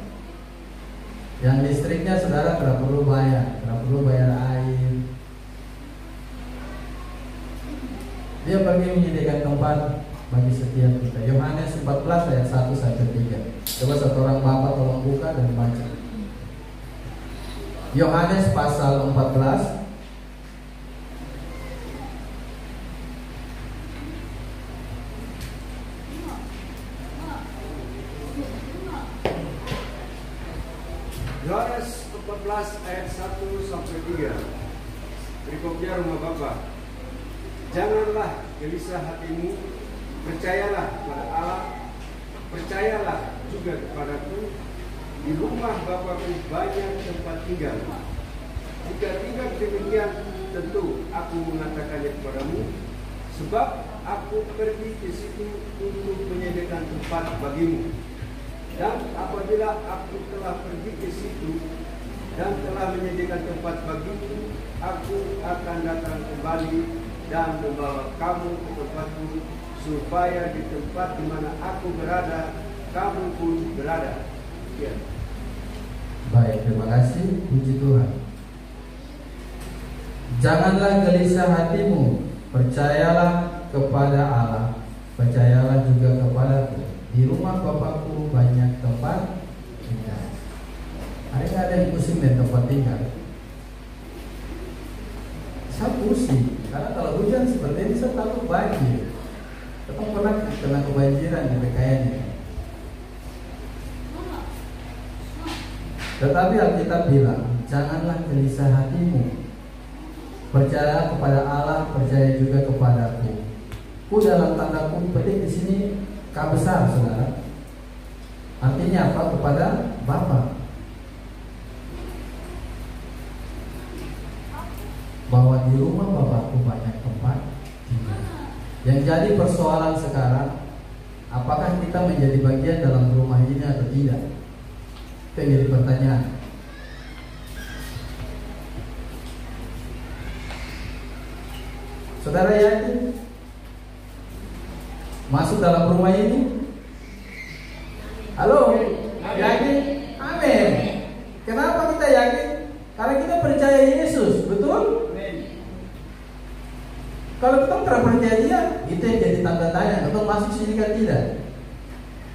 Yang listriknya saudara tidak perlu bayar air. Dia pergi menyediakan tempat bagi setiap kita. Yohanes 14 ayat 1-3. Coba satu orang bapak tolong buka dan baca. Yohanes pasal 14 Yohanes 14 ayat 1-3. Berikutnya rumah Bapa. Janganlah gelisah hatimu, percayalah kepada Allah, percayalah juga kepadaku. Di rumah Bapakku banyak tempat tinggal. Jika tidak demikian, tentu aku mengatakannya kepadamu, sebab aku pergi ke situ untuk menyediakan tempat bagimu. Dan apabila aku telah pergi ke situ dan telah menyediakan tempat bagimu, aku akan datang kembali dan membawa kamu ke tempatku, supaya di tempat di mana aku berada, kamu pun berada. Ya. Baik, terima kasih, puji Tuhan. Janganlah gelisah hatimu, percayalah kepada Allah, percayalah juga kepadaku. Di rumah Bapakku banyak tempat tinggal. Hari ini ada yang pusing dan tempat tinggal. Saya pusing, karena kalau hujan seperti ini saya takut banjir. Tetap pernah kena kebanjiran di PKN ini. Tetapi Alkitab bilang, janganlah gelisah hatimu, percaya kepada Allah, percaya juga kepadaku. Ku dalam tanda kutip petik di sini K besar, saudara. Artinya apa? Kepada Bapa. Bahwa di rumah Bapakku banyak tempat tinggal. Yang jadi persoalan sekarang, apakah kita menjadi bagian dalam rumah ini atau tidak? Itu yang jadi pertanyaan. Saudara yakin masuk dalam rumah ini? Halo? Yakin? Amin. Kenapa kita yakin? Karena kita percaya Yesus, betul? Kalau kita tidak percaya Dia, itu yang jadi tanda tanya. Atau masuk sini kan tidak?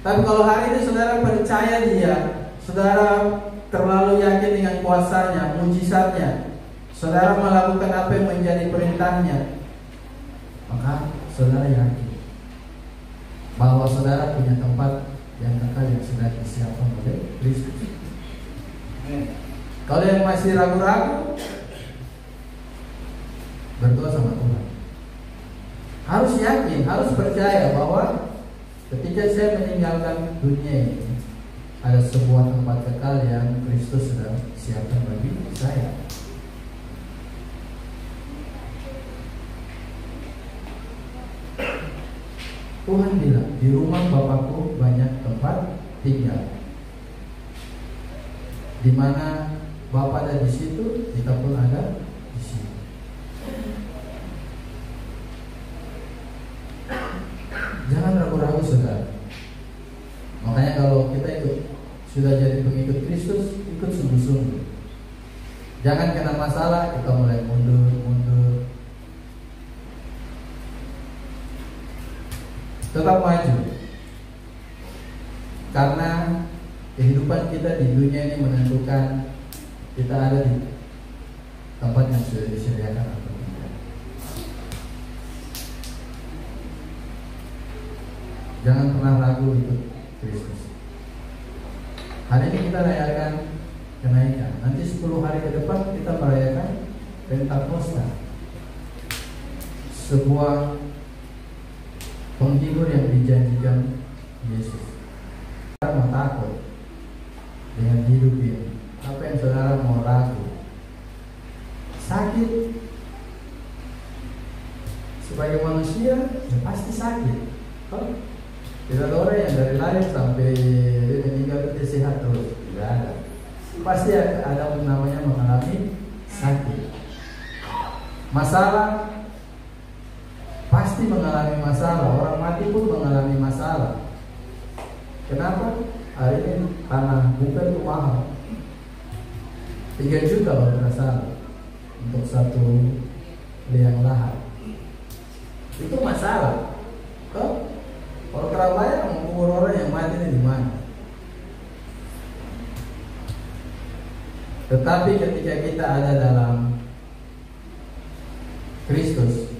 Tapi kalau hari ini saudara percaya Dia, saudara terlalu yakin dengan kuasanya, mujizatnya, saudara melakukan apa yang menjadi perintahnya, maka saudara yakin bahwa saudara punya tempat yang kekal yang sudah disiapkan oleh Kristus. Kalau yang masih ragu-ragu, berdoa sama Tuhan. Harus yakin, harus percaya bahwa ketika saya meninggalkan dunia ini, ada sebuah tempat kekal yang Kristus sudah siapkan bagi saya. Tuhan bilang, di rumah Bapakku banyak tempat tinggal. Di mana Bapa ada di situ, kita pun ada di situ. Jangan ragu-ragu saudara. Makanya kalau kita sudah jadi pengikut Kristus, ikut sungguh-sungguh. Jangan kena masalah kita mulai mundur. Tetap maju. Karena kehidupan kita di dunia ini menentukan kita ada di tempat yang sudah disediakan atau tidak. Jangan pernah ragu ikut Kristus. Hari ini kita rayakan kenaikan. Nanti 10 hari ke depan kita merayakan Pentakosta, sebuah penghibur yang dijanjikan Yesus. Saudara mau takut dengan hidup ini? Apa yang saudara mau ragu? Sakit. Sebagai manusia ya pasti sakit. Tidak ada orang yang dari lahir sampai dia meninggal itu sehat terus. Tidak ada. Pasti ada namanya mengalami sakit. Masalah, pasti mengalami masalah. Orang mati pun mengalami masalah. Kenapa? Hari ini tanah bukan itu mahal. 3 juta kalau tidak salah untuk 1 liang lahan. Itu masalah. Kalau kerabaya mengubur orang yang mati ini di mana? Tetapi ketika kita ada dalam Kristus,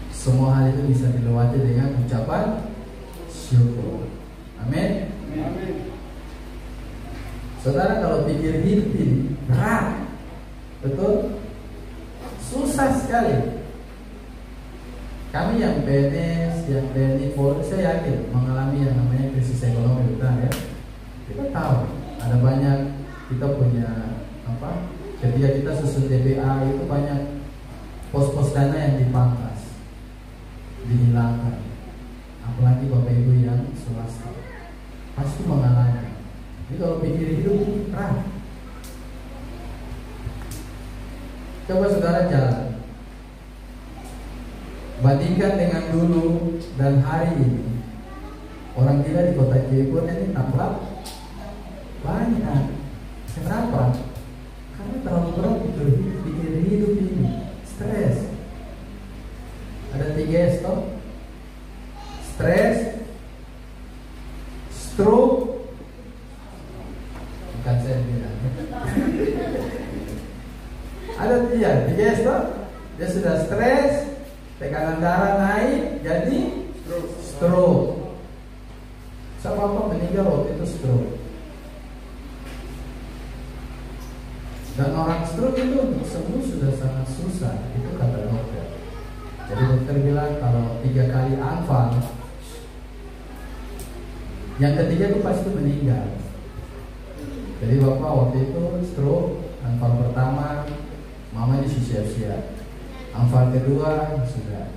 semua hal itu bisa dilewati dengan ucapan syukur. Amin. Saudara kalau pikir hidup ini berat, betul? Susah sekali. Kami yang PNS, yang TNI, Polri, saya yakin mengalami yang namanya krisis ekonomi, betul ya. Kita tahu ada banyak, kita punya apa? Ketika kita susun DBA itu banyak pos-pos dana yang dipangkas, dihilangkan. Apalagi Bapak Ibu yang swasta pasti mengalami. Jadi kalau pikir hidup ini berat. Coba saudara jalan, bandingkan dengan dulu dan hari ini. Orang gila di kota Cirebon ini tampak banyak. Kenapa? Karena terlalu berat pikir hidup ini, stres. Ada 3 S toh? Stres, stroke, bukan saya bilang. Ada 3 S toh? Dia sudah stres, tekanan darah naik, jadi stroke. Siapa meninggal waktu itu stroke. Dan orang stroke itu untuk sembuh sudah sangat susah, itu kata dokter. Jadi dokter bilang kalau 3 kali anfal, yang ketiga itu pasti meninggal. Jadi bapak waktu itu stroke, anfal pertama, mama disiap-siap. Anfal kedua sudah.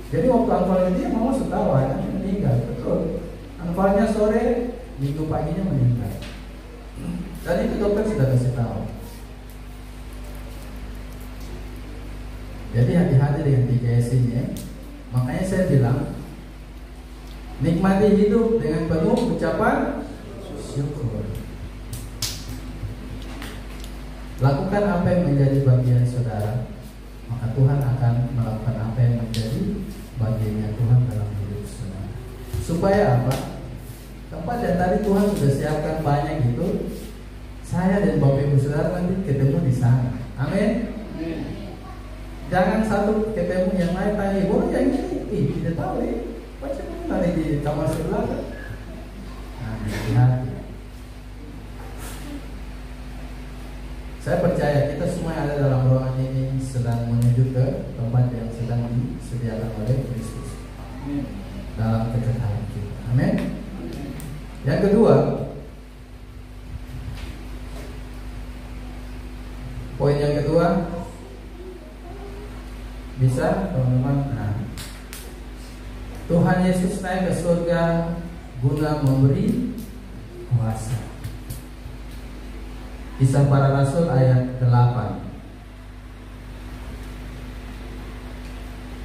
Jadi waktu anfal ini mama sudah tahu anaknya meninggal, betul. Anfalnya sore, minggu paginya meninggal. Dan itu dokter sudah kasih tahu. Jadi hati-hati dengan 3S ini. Makanya saya bilang, nikmati hidup dengan penuh ucapan syukur. Lakukan apa yang menjadi bagian saudara, maka Tuhan akan melakukan apa yang menjadi bagiannya Tuhan dalam hidup saudara. Supaya apa? Tempat yang tadi Tuhan sudah siapkan banyak itu, saya dan Bapak Ibu saudara nanti ketemu di sana. Amin. Jangan satu ketemu yang lain tanya, boleh yang ini? Tidak tahu ya. Macam mana di kamar sebelah kan? Nah, hati-hati. Saya percaya kita semua yang ada dalam ruangan ini sedang menuju ke tempat yang sedang disediakan oleh Kristus dalam kekekalan kita. Amin. Yang kedua, poin yang kedua, bisa teman-teman. Nah, Tuhan Yesus naik ke surga guna memberi kuasa. Kisah Para Rasul ayat 8.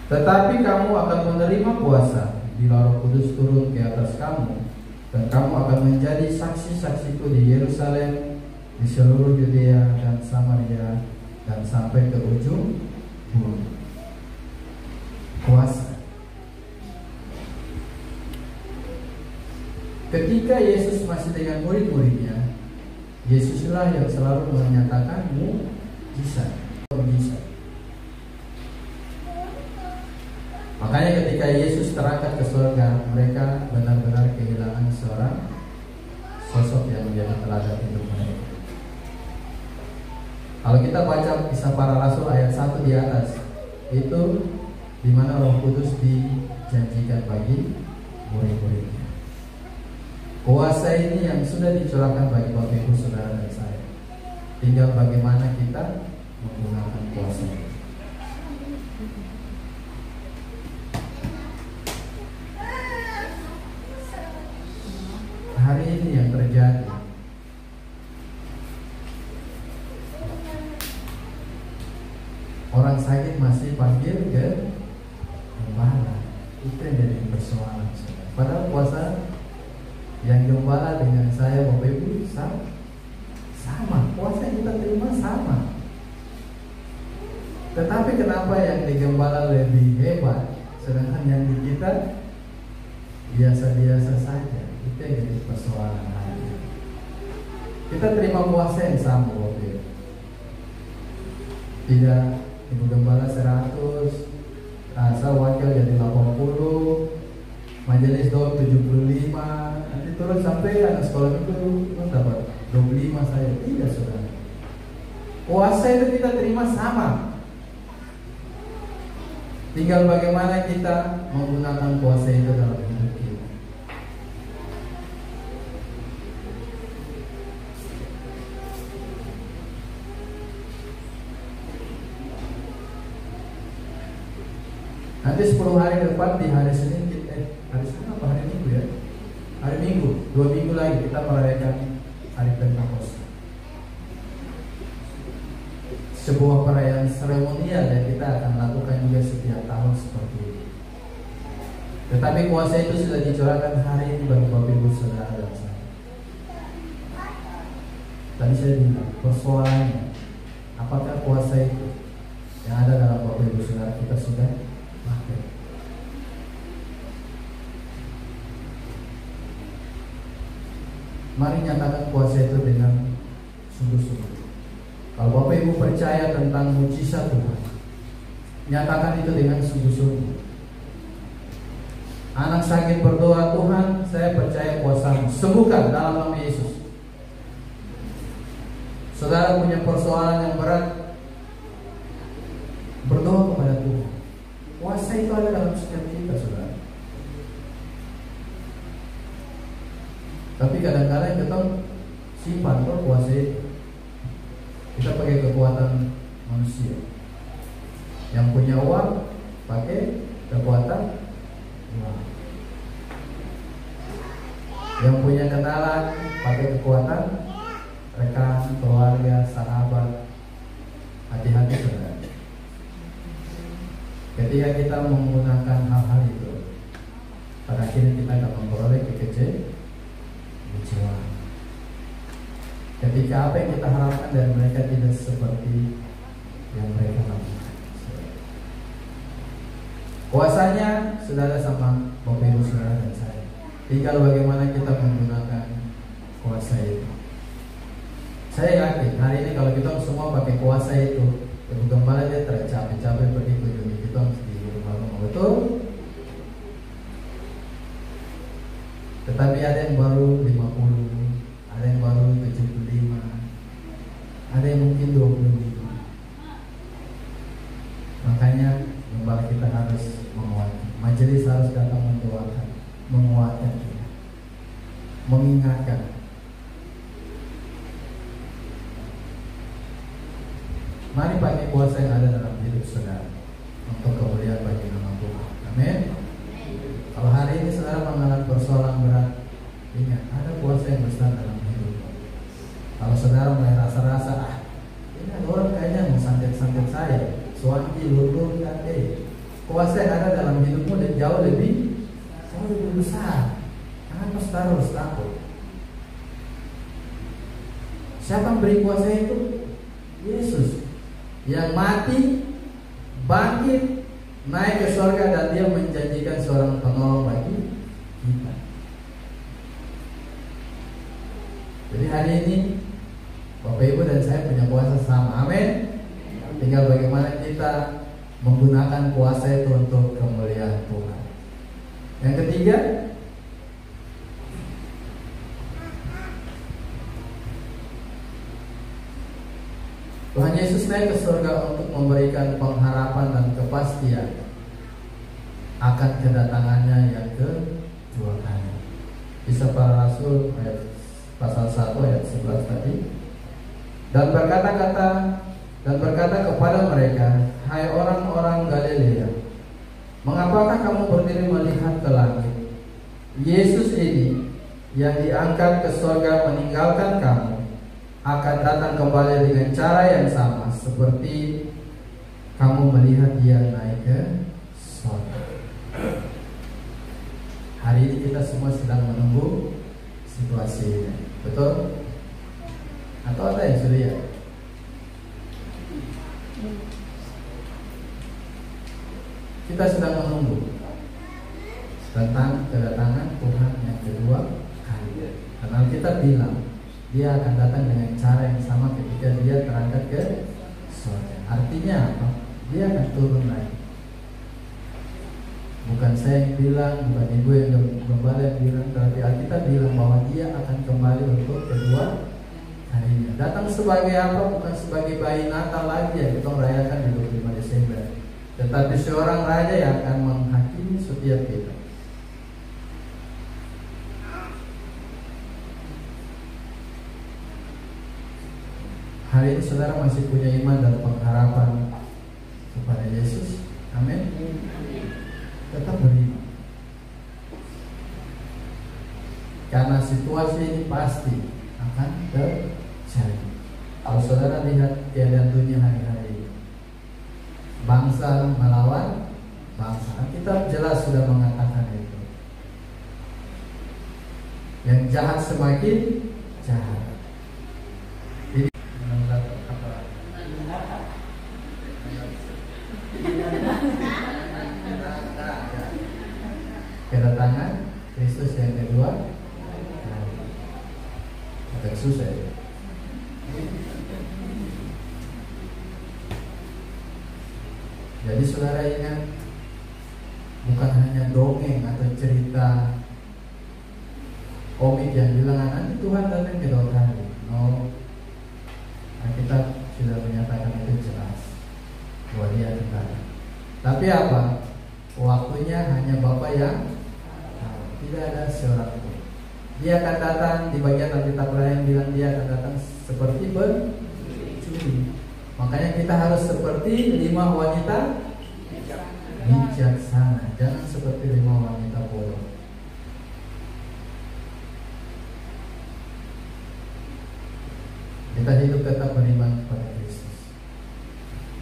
Tetapi kamu akan menerima kuasa bila Roh Kudus turun ke atas kamu, dan kamu akan menjadi saksi-saksiku di Yerusalem, di seluruh Yudea dan Samaria, dan sampai ke ujung bumi. Kuasa. Ketika Yesus masih dengan murid-muridnya, Yesuslah yang selalu menyatakan mujizat. Makanya ketika Yesus terangkat ke surga, mereka benar-benar kehilangan seorang sosok yang menjadi teladan hidup mereka. Kalau kita baca Kisah Para Rasul ayat 1 di atas, itu di mana Roh Kudus dijanjikan bagi murid-muridnya. Kuasa ini yang sudah dicurahkan bagi Bapak Ibu saudara dan saya. Tinggal bagaimana kita menggunakan kuasa ini. Hari ini yang terjadi, orang sakit masih panggil ke gembala. Itu yang jadi persoalan. Padahal puasa yang gembala dengan saya Bapak Ibu sama. Puasa yang kita terima sama. Tetapi kenapa yang di gembala lebih hebat, sedangkan yang di kita biasa-biasa saja? Itu yang jadi persoalan hari ini. Kita terima puasa yang sama Bapak Ibu. Tidak Ibu Gembala 100, asal wakil jadi 80, majelis doa 75, nanti turun sampai anak sekolah itu dapat 25 saya. Tidak saudara. Puasa itu kita terima sama. Tinggal bagaimana kita menggunakan puasa itu dalam hidup kita. Nanti 10 hari ke depan di hari Senin hari Senin apa hari Minggu ya? Hari Minggu, 2 minggu lagi kita merayakan hari Pentakosta. Sebuah perayaan seremonial yang kita akan lakukan juga setiap tahun seperti ini. Tetapi kuasa itu sudah dicurahkan hari ini bagi Bapak Ibu saudara dan saya. Tadi saya bilang persoalannya, apakah kuasa itu yang ada dalam Bapak Ibu saudara kita sudah pakai? Mari nyatakan kuasa itu dengan sungguh-sungguh. Kalau Bapak Ibu percaya tentang mujizat Tuhan, nyatakan itu dengan sungguh-sungguh. Anak sakit berdoa, Tuhan saya percaya kuasa-Mu, sembuhkan dalam nama Yesus. Saudara punya persoalan yang berat, berdoa kepada Tuhan. Kuasa itu ada dalam setiap kita saudara. Tapi kadang-kadang kita simpan tuh kuasa itu. Kita pakai kekuatan manusia. Yang punya uang pakai kekuatan uang. Yang punya kenalan pakai kekuatan, rekan, keluarga, sahabat, hati-hati saudara. Ketika kita menggunakan hal-hal itu, pada akhirnya kita akan memperoleh kekecewaan. Ketika apa yang kita harapkan dari mereka tidak seperti yang mereka lakukan. Kuasanya saudara sama Bapak Ibu saudara dan saya. Tinggal bagaimana kita menggunakan kuasa itu. Saya yakin hari ini kalau kita semua pakai kuasa itu, bukan malah dia tercapek-capek pergi ke dunia kita di rumah-rumah, betul? Tetapi ada yang baru 50, ada yang baru 75, ada yang mungkin 25. Makanya gembala kita harus menguatkan, majelis harus datang mendoakan, menguatkan kita, mengingatkan. Mari pakai kuasa yang ada dalam hidup saudara untuk kemuliaan bagi nama Tuhan. Amin. Kalau hari ini saudara mengalami persoalan berat, ingat ada kuasa yang besar dalam hidup. Kalau saudara mulai rasa-rasa, ini ada orang kayaknya mau santet-santet saya, suami lulur kate. Kuasa yang ada dalam hidupmu dan jauh lebih besar. Kenapa saudara harus takut? Siapa yang beri kuasa itu? Yesus, yang mati, bangkit, naik ke surga, dan dia menjanjikan seorang penolong bagi kita. Jadi hari ini Bapak Ibu dan saya punya kuasa sama. Amin. Tinggal bagaimana kita menggunakan kuasa itu untuk kemuliaan Tuhan. Yang ketiga, Tuhan Yesus naik ke surga untuk memberikan pengharapan dan kepastian akan kedatangannya yang kedua kali. Kisah Para Rasul ayat pasal 1 ayat 11 tadi. Dan berkata kepada mereka, hai orang-orang Galilea, mengapakah kamu berdiri melihat ke langit? Yesus ini yang diangkat ke surga meninggalkan kamu akan datang kembali dengan cara yang sama seperti kamu melihat dia naik ke surga. Hari ini kita semua sedang menunggu situasi ini, betul? Atau ada yang sudah lihat? Kita sedang menunggu tentang kedatangan Tuhan yang kedua kali. Karena kita bilang dia akan datang dengan cara yang sama ketika dia terangkat ke surga. Artinya apa? Dia akan turun lagi. Bukan saya yang bilang, bukan ibu yang gembala yang bilang, tapi Alkitab bilang bahwa dia akan kembali untuk kedua kalinya. Datang sebagai apa? Bukan sebagai bayi Natal lagi yang kita merayakan di 25 Desember, tetapi seorang raja yang akan menghakimi setiap kita. Hari ini saudara masih punya iman dan pengharapan kepada Yesus. Amin. Tetap beriman, karena situasi ini pasti akan terjadi. Kalau saudara lihat keadaan dunia hari-hari ini, bangsa melawan bangsa. Kitab jelas sudah mengatakan itu. Yang jahat semakin jahat. Kedatangan Kristus yang kedua agak susah ya. Jadi saudara ingat, bukan hanya dongeng atau cerita komik yang bilang nanti Tuhan datang kedua kali. No, kita sudah menyatakan itu jelas bahwa dia akan datang. Tapi apa? Waktunya hanya Bapa yang tahu. Tidak ada seorang pun. Dia akan datang, di bagian Alkitab lain bilang dia akan datang seperti pencuri. Makanya kita harus seperti 5 wanita bijaksana, jangan seperti 5 wanita bodoh. Kita hidup tetap beriman kepada Kristus,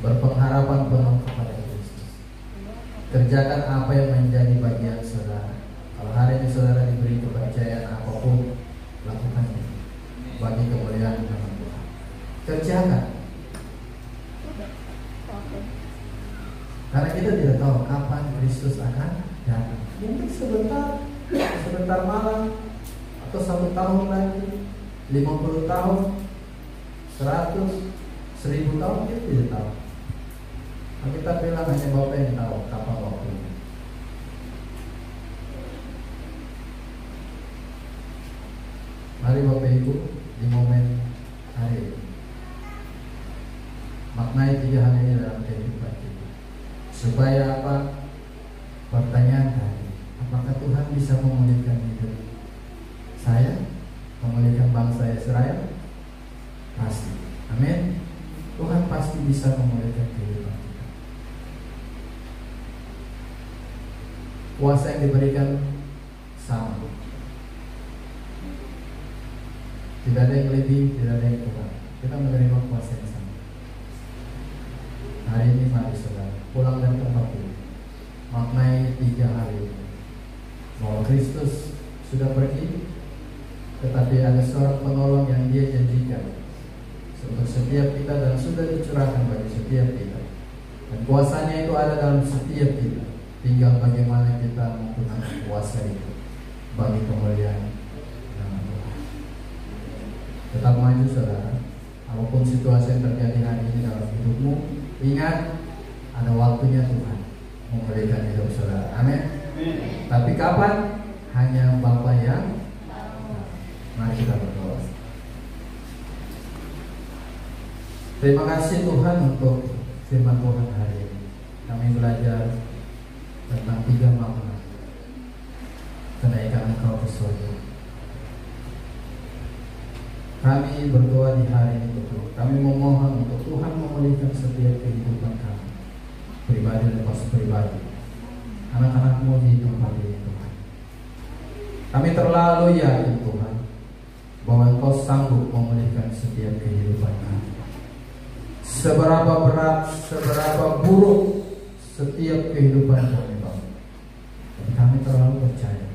berpengharapan penuh kepada Kristus. Kerjakan apa yang menjadi bagian saudara. Kalau hari ini saudara diberi kepercayaan apapun, lakukannya bagi kemuliaan nama Tuhan. Kerjakan. Karena kita tidak tahu kapan Kristus akan datang. Mungkin sebentar malam, atau 1 tahun lagi, 50 tahun, 100, 1000 tahun, kita tidak tahu. Kita bilang hanya Bapak yang tahu kapan waktunya. Mari Bapak Ibu di momen hari ini maknai 3 hal ini dalam kehidupan kita. Supaya apa? Pertanyaan tadi, apakah Tuhan bisa memulihkan hidup saya, memulihkan bangsa Israel? Pasti. Amin. Tuhan pasti bisa memulihkan kehidupan kita. Kuasa yang diberikan sama. Tidak ada yang lebih, tidak ada yang kurang. Kita menerima kuasa yang sama. Hari ini mari saudara pulang dari tempat ini, maknai 3 hari ini, bahwa Kristus sudah pergi, tetapi ada seorang penolong yang Dia janjikan untuk setiap kita dan sudah dicurahkan bagi setiap kita. Dan kuasanya itu ada dalam setiap kita. Tinggal bagaimana kita menggunakan kuasa itu bagi kemuliaan nama Tuhan. Tetap maju saudara. Apapun situasi yang terjadi hari ini dalam hidupmu, ingat ada waktunya Tuhan memulihkan hidup saudara. Amin. Tapi kapan? Hanya Bapa yang. Mari kita berdoa. Terima kasih Tuhan untuk firman Tuhan hari ini. Kami belajar tentang 3 makna kenaikan Engkau ke surga. Kami berdoa di hari ini betul. Kami memohon untuk Tuhan memulihkan setiap kehidupan kami, pribadi lepas pribadi, anak-anak-Mu di tempat ini Tuhan. Kami terlalu yakin Tuhan bahwa Engkau sanggup memulihkan setiap kehidupan kami. Seberapa berat, seberapa buruk setiap kehidupan kami Bapak, dan kami terlalu percaya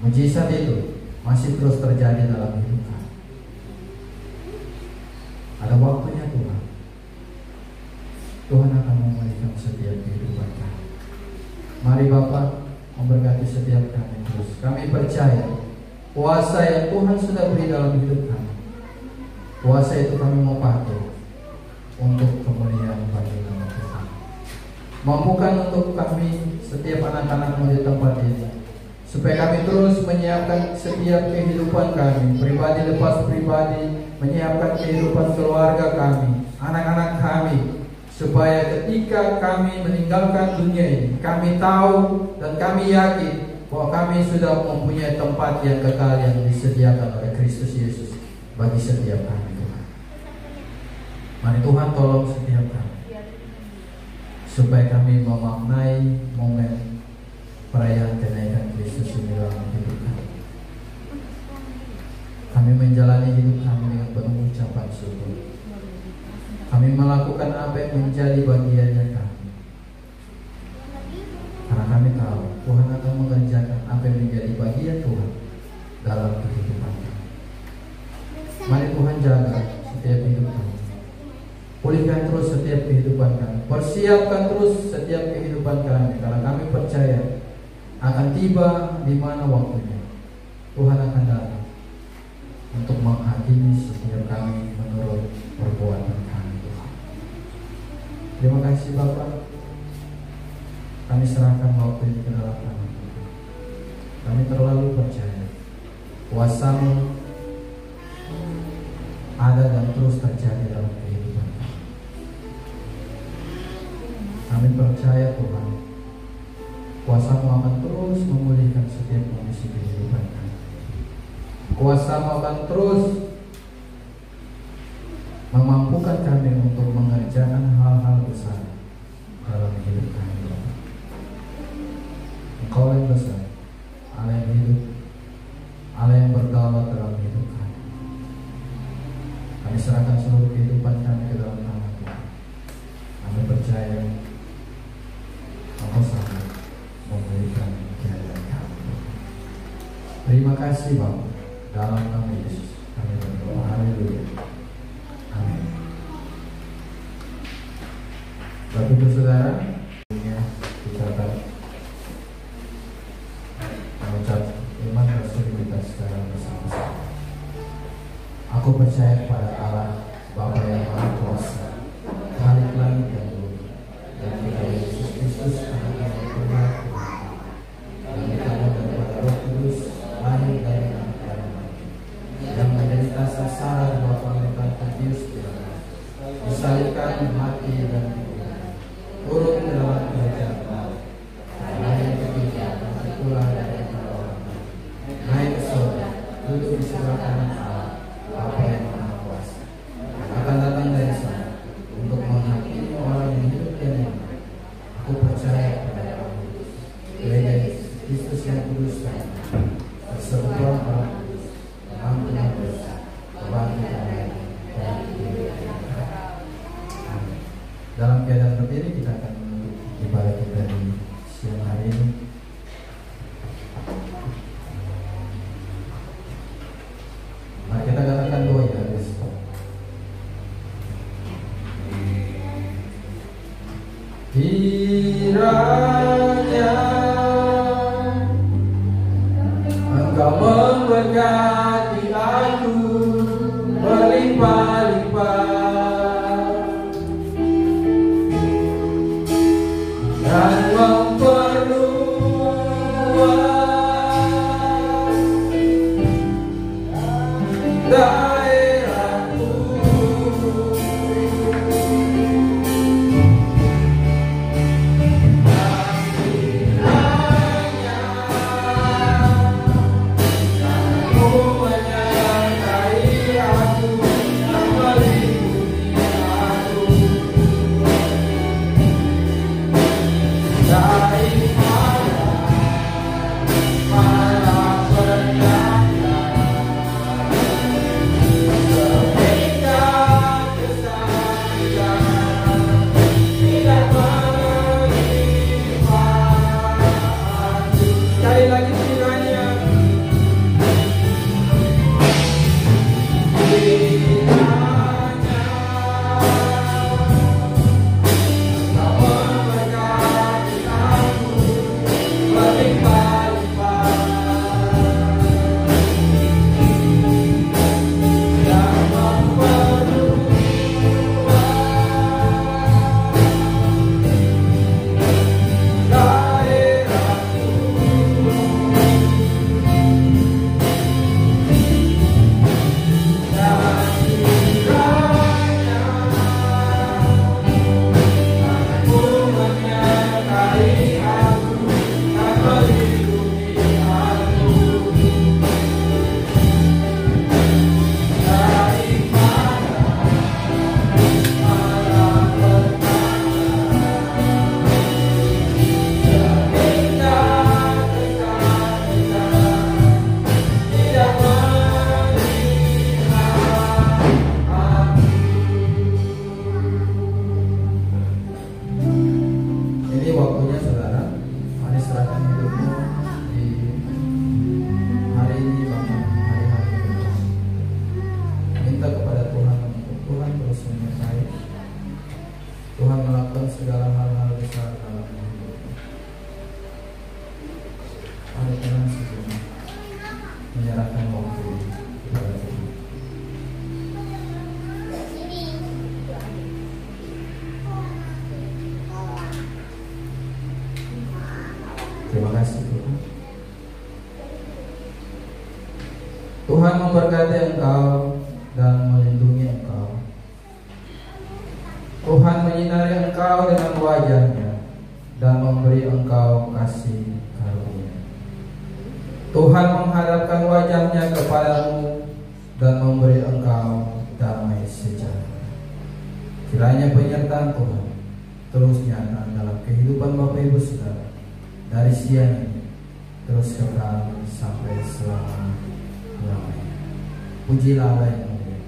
mujizat itu masih terus terjadi dalam hidup kami. Ada waktunya Tuhan. Tuhan akan memulihkan setiap kehidupan kami. Mari Bapak memberkati setiap kami terus. Kami percaya kuasa yang Tuhan sudah beri dalam hidup kami, kuasa itu kami mau pakai untuk kemuliaan bagi nama Tuhan. Mampukan untuk kami setiap anak-anak-Mu di tempat ini, supaya kami terus menyiapkan setiap kehidupan kami, pribadi lepas pribadi, menyiapkan kehidupan keluarga kami, anak-anak kami, supaya ketika kami meninggalkan dunia ini, kami tahu dan kami yakin bahwa kami sudah mempunyai tempat yang kekal yang disediakan oleh Kristus Yesus bagi setiap kami Tuhan. Mari Tuhan tolong setiap kami, supaya kami memaknai momen perayaan kenaikan Kristus ini dalam hidup kami. Kami menjalani hidup kami dengan penuh ucapan syukur. Kami melakukan apa yang menjadi bagiannya kami, karena kami tahu Tuhan akan mengerjakan apa yang menjadi bagian Tuhan dalam kehidupan kami. Mari Tuhan jaga setiap hidup kami, pulihkan terus setiap kehidupan kami, persiapkan terus setiap kehidupan kami, karena kami percaya akan tiba di mana waktunya Tuhan akan datang untuk menghakimi setiap kami menurut perbuatan kami Tuhan. Terima kasih Bapak. Kami serahkan waktu ini ke dalam tangan Tuhan. Kami terlalu percaya kuasa-Mu ada dan terus terjadi dalam kehidupan kami. Kami percaya Tuhan, kuasa-Mu akan terus memulihkan setiap kondisi kehidupan kami. Kuasa-Mu akan terus memampukan kami untuk mengerjakan hal-hal besar dalam hidup kami. Engkau yang besar, Allah yang hidup, Allah yang berdaulat dalam hidup kami. Kami serahkan seluruh kehidupan kami ke dalam tangan Tuhan. Kami percaya Engkau sanggup memberikan keadaan kami. Terima kasih Bapa, dalam nama Yesus kami berdoa. Haleluya. Amin. Bapak Ibu Saudara, kita akan mengucap iman kita secara bersama-sama. Aku percaya kepada Allah Bapa yang Maha Kuasa, Khalik langit dan bumi, dan kepada Yesus Kristus Anak yang Tuhan, yang dikandung daripada Roh Kudus, lahir dari anak perempuan, yang menderita sengsara di bawah pemerintahan Pontius Pilatus, disalibkan, mati dan dikubur, turun ke dalam kerajaan Allah, lahir ketiga, itulah dari antara orang, naik ke surga, duduk di sebelah kanan Allah, Bapa yang Maha Kuasa, akan datang dari sana untuk menghakimi orang yang hidup dan yang mati. Aku percaya kepada Allah, gereja Kristus yang kudus dan persekutuan orang kudus, pengampunan dosa, kebangkitan dan kehidupan. Amin. Dalam keadaan berdiri kita akan menutup ibadah kita di siang hari ini. Mari kita katakan doa ya guys. Kiranya Engkau memberkati aku berlimpah-limpah dan memperluas daerahku. Terima kasih Tuhan. Tuhan memberkati engkau dan melindungi engkau. Tuhan menyinari engkau dengan wajah-Nya dan memberi engkau kasih karunia. Tuhan menghadapkan wajah-Nya kepadamu dan memberi engkau damai sejahtera. Kiranya penyertaan Tuhan terus nyata dalam kehidupan Bapak Ibu Saudara dari siang ini terus kekal sampai selama-lamanya. Pujilah Allah yang mulia.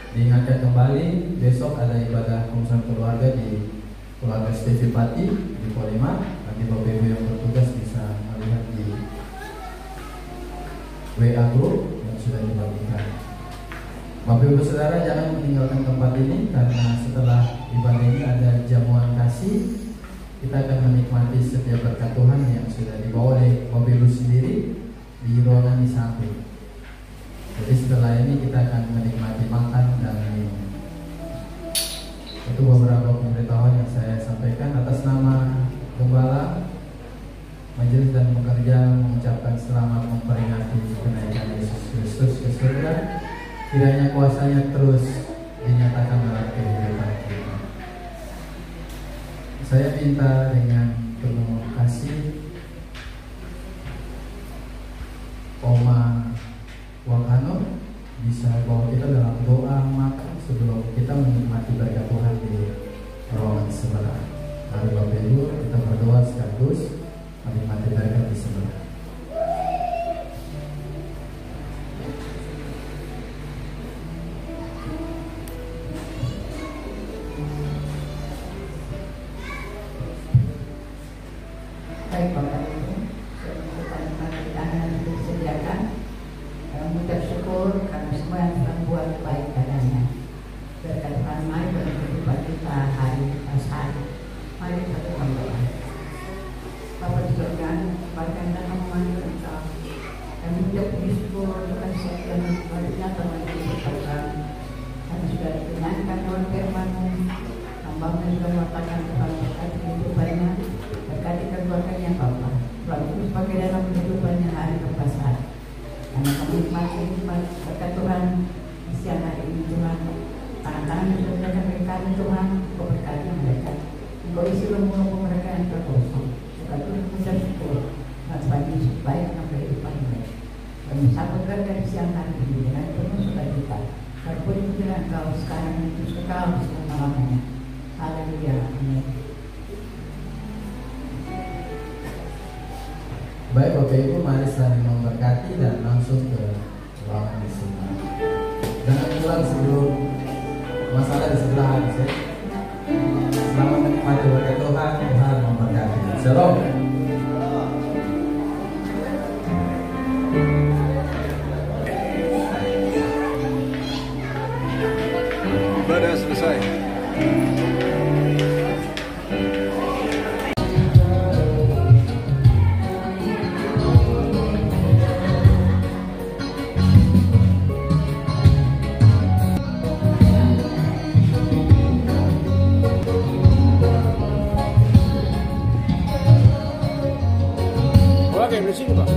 Diingatkan kembali, besok ada ibadah pengurusan keluarga di keluarga Stevi Pati di Polima. Nanti Bapak Ibu yang bertugas bisa melihat di WA group yang sudah dibagikan. Bapak Ibu Saudara, jangan meninggalkan tempat ini, karena setelah ibadah ini ada jamuan kasih. Kita akan menikmati setiap berkat Tuhan yang sudah dibawa oleh Bapak Ibu sendiri di ruangan di samping. Jadi setelah ini kita akan menikmati makan dan minum. Itu beberapa pemberitahuan yang saya sampaikan atas nama Gembala. Majelis dan pekerja mengucapkan selamat memperingati kenaikan Yesus Kristus ke surga. Kiranya kuasanya terus dinyatakan dalam kehidupan kita. Saya minta dengan penuh kasih Oma Wakano bisa bawa kita dalam doa makan sebelum kita menikmati berkat Tuhan di ruangan sebelah. Mari Bapak Ibu kita berdoa sekaligus menikmati berkat di sebelah. Baik Bapak Ibu, kita disediakan. Mengucap syukur karena semua yang telah buat baik padanya. Berkat Tuhan, mari dalam kehidupan kita hari Pasca. Mari kita berdoa. Bapa di surga, bagaimana kamu memanggil Engkau dan mengucap syukur Tuhan sekian baliknya telah diberkatkan. Kami sudah dikenyankan oleh firman-Mu. Hamba-Mu sudah mengatakan Tuhan berkati kehidupannya, berkati keluarganya Bapa. Tuhan terus pakai dalam kehidupannya hari Pasca. Karena kami nikmati berkat Tuhan di siang hari ini Tuhan. Tangan-tangan yang sudah mereka berikan Tuhan, Engkau berkati mereka. Engkau isi lembut mereka yang terkosong. Engkau turut mengucap syukur atas bagi baik dalam kehidupan mereka. Kami sambut berkat di siang hari ini dengan penuh sukacita. Berpuji pujilah Engkau sekarang ini terus kekal selama-lamanya. Haleluya. Amin. Baik Bapak Ibu, mari saling memberkati dan langsung ke ruangan di sebelah. Jangan pulang sebelum masalah di sebelah habis ya. Selamat menikmati berkat Tuhan, Tuhan memberkati. Shalom. Ibadah selesai. Oke, di sini Pak.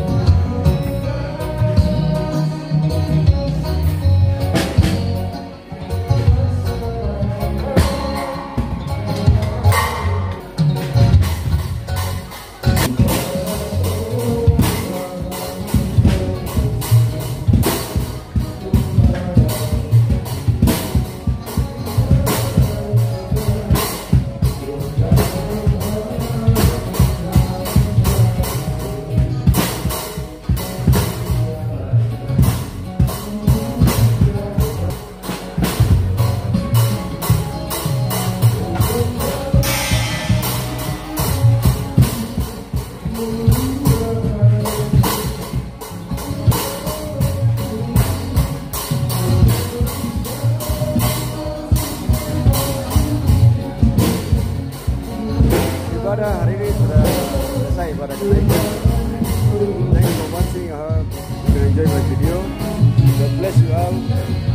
Ibadah hari ini sudah selesai pada kita ini. Thanks for watching. I hope you enjoy my video. God bless you all.